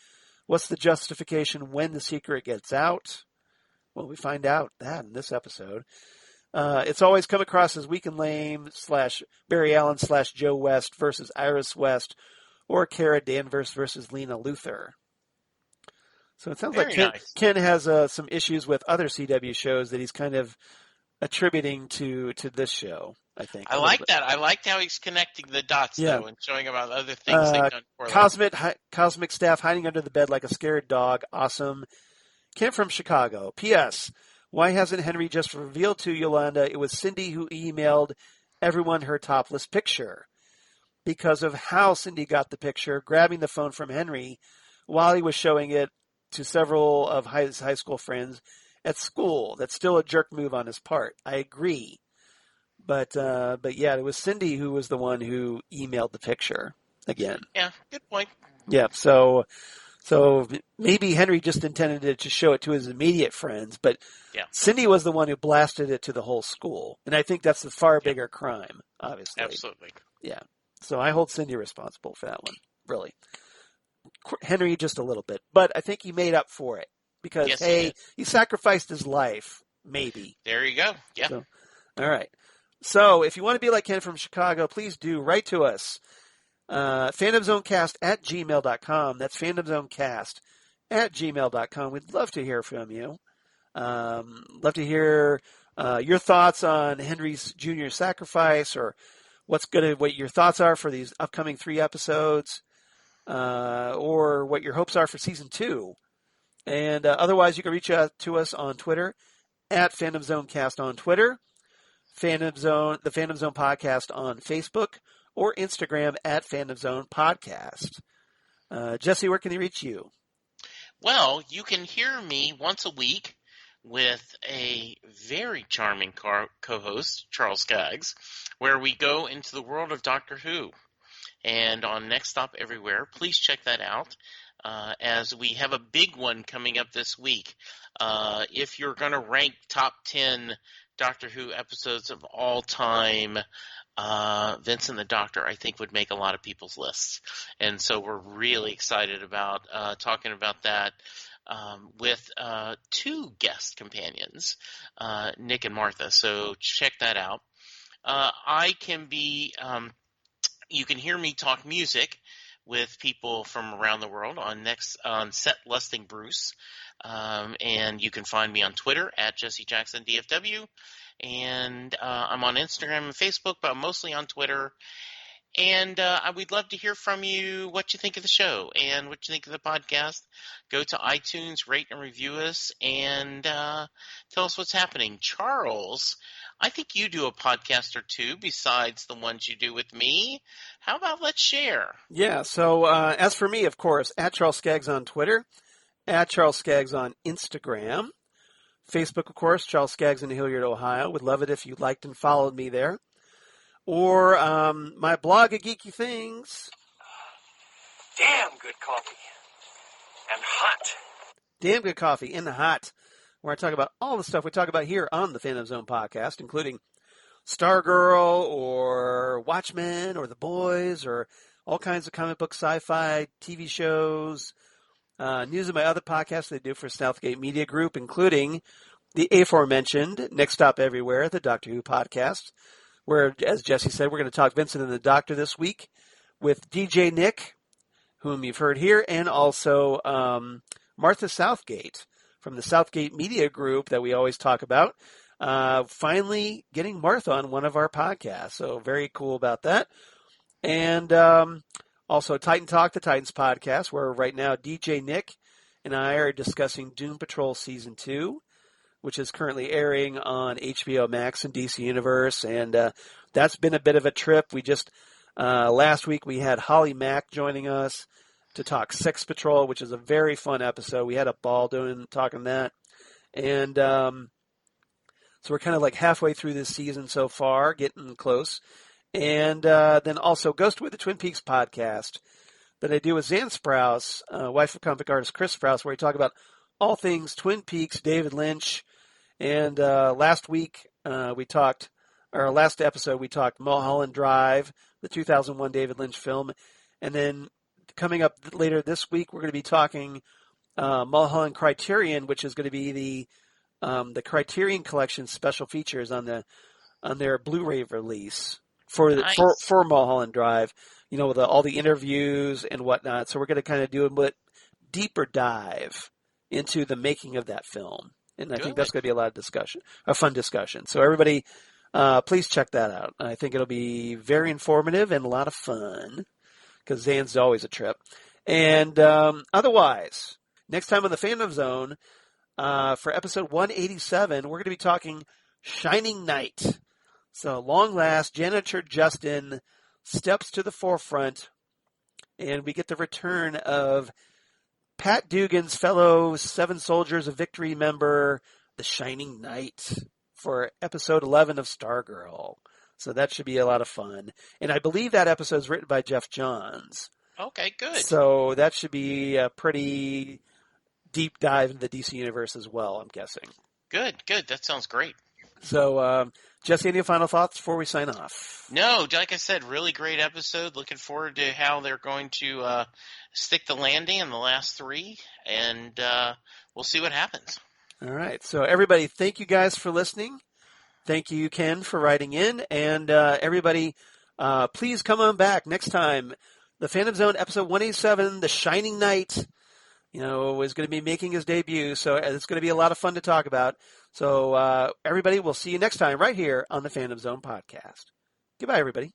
What's the justification when the secret gets out? Well, we find out that in this episode. It's always come across as weak and lame / Barry Allen / Joe West versus Iris West or Kara Danvers versus Lena Luthor. So it sounds Very like nice. Ken has some issues with other CW shows that he's kind of attributing to this show, I think. I like that. I liked how he's connecting the dots, though, and showing about other things they've done for them. Cosmic staff hiding under the bed like a scared dog. Awesome. Ken from Chicago. P.S. Why hasn't Henry just revealed to Yolanda it was Cindy who emailed everyone her topless picture? Because of how Cindy got the picture, grabbing the phone from Henry while he was showing it to several of his high school friends at school. That's still a jerk move on his part. I agree. But yeah, it was Cindy who was the one who emailed the picture again. Yeah, good point. Yeah, so maybe Henry just intended to show it to his immediate friends, but Cindy was the one who blasted it to the whole school. And I think that's the far bigger crime, obviously. Absolutely. Yeah. So I hold Cindy responsible for that one, really. Henry just a little bit, but I think he made up for it because, he sacrificed his life, maybe. There you go. Yeah. So, all right. So if you want to be like Ken from Chicago, please do write to us. phantomzonecast@gmail.com. That's phantomzonecast@gmail.com. We'd love to hear from you. Love to hear your thoughts on Henry's Jr. sacrifice, or what your thoughts are for these upcoming 3 episodes, or what your hopes are for season 2. And otherwise, you can reach out to us on Twitter @PhantomZoneCast on Twitter, the Phantom Zone Podcast on Facebook, or Instagram @PhantomZonePodcast. Jesse, where can they reach you? Well, you can hear me once a week with a very charming co-host, Charles Skaggs, where we go into the world of Doctor Who. And on Next Stop Everywhere, please check that out, as we have a big one coming up this week. If you're going to rank top 10 Doctor Who episodes of all time, Vincent the Doctor, I think, would make a lot of people's lists. And so we're really excited about talking about that with 2 guest companions, Nick and Martha. So check that out. You can hear me talk music with people from around the world on Set Lusting Bruce. And you can find me on Twitter @JesseJacksonDFW. And I'm on Instagram and Facebook, but I'm mostly on Twitter. And we'd love to hear from you what you think of the show and what you think of the podcast. Go to iTunes, rate and review us, and tell us what's happening. Charles, I think you do a podcast or two besides the ones you do with me. How about let's share? Yeah, so as for me, of course, at Charles Skaggs on Twitter, at Charles Skaggs on Instagram, Facebook, of course, Charles Skaggs in Hilliard, Ohio. Would love it if you liked and followed me there. Or my blog of geeky things. Damn good coffee. And hot. Damn good coffee in the hot, where I talk about all the stuff we talk about here on the Phantom Zone podcast, including Stargirl or Watchmen or The Boys or all kinds of comic book, sci-fi, TV shows, news of my other podcasts they do for Southgate Media Group, including the aforementioned Next Stop Everywhere, the Doctor Who podcast, where, as Jesse said, we're going to talk Vincent and the Doctor this week with DJ Nick, whom you've heard here, and also Martha Southgate from the Southgate Media Group that we always talk about. Finally getting Martha on one of our podcasts, so very cool about that. And also Titan Talk, the Titans podcast, where right now DJ Nick and I are discussing Doom Patrol Season 2, which is currently airing on HBO Max and DC Universe, and that's been a bit of a trip. We just, last week we had Holly Mack joining us to talk Sex Patrol, which is a very fun episode. We had a ball talking that, and so we're kind of like halfway through this season so far, getting close. And then also Ghost with the Twin Peaks podcast that I do with Zan Sprouse, wife of comic artist Chris Sprouse, where we talk about all things Twin Peaks, David Lynch. And last episode we talked Mulholland Drive, the 2001 David Lynch film. And then coming up later this week, we're going to be talking Mulholland Criterion, which is going to be the Criterion Collection special features on their Blu-ray release for Mulholland Drive. You know, with all the interviews and whatnot. So we're going to kind of do a deeper dive into the making of that film. And I think that's going to be a fun discussion. So everybody, please check that out. I think it'll be very informative and a lot of fun because Zan's always a trip. And otherwise, next time on the Phantom Zone, for episode 187, we're going to be talking Shining Knight. So long last, Janitor Justin steps to the forefront, and we get the return of Pat Dugan's fellow Seven Soldiers of Victory member, the Shining Knight, for episode 11 of Stargirl. So that should be a lot of fun. And I believe that episode is written by Jeff Johns. Okay, good. So that should be a pretty deep dive into the DC Universe as well, I'm guessing. Good. That sounds great. So, Jesse, any final thoughts before we sign off? No, like I said, really great episode. Looking forward to how they're going to stick the landing in the last three, and we'll see what happens. All right. So, everybody, thank you guys for listening. Thank you, Ken, for writing in. And everybody, please come on back next time. The Phantom Zone, episode 187, The Shining Knight, is going to be making his debut. So it's going to be a lot of fun to talk about. So everybody, we'll see you next time right here on the Phantom Zone podcast. Goodbye, everybody.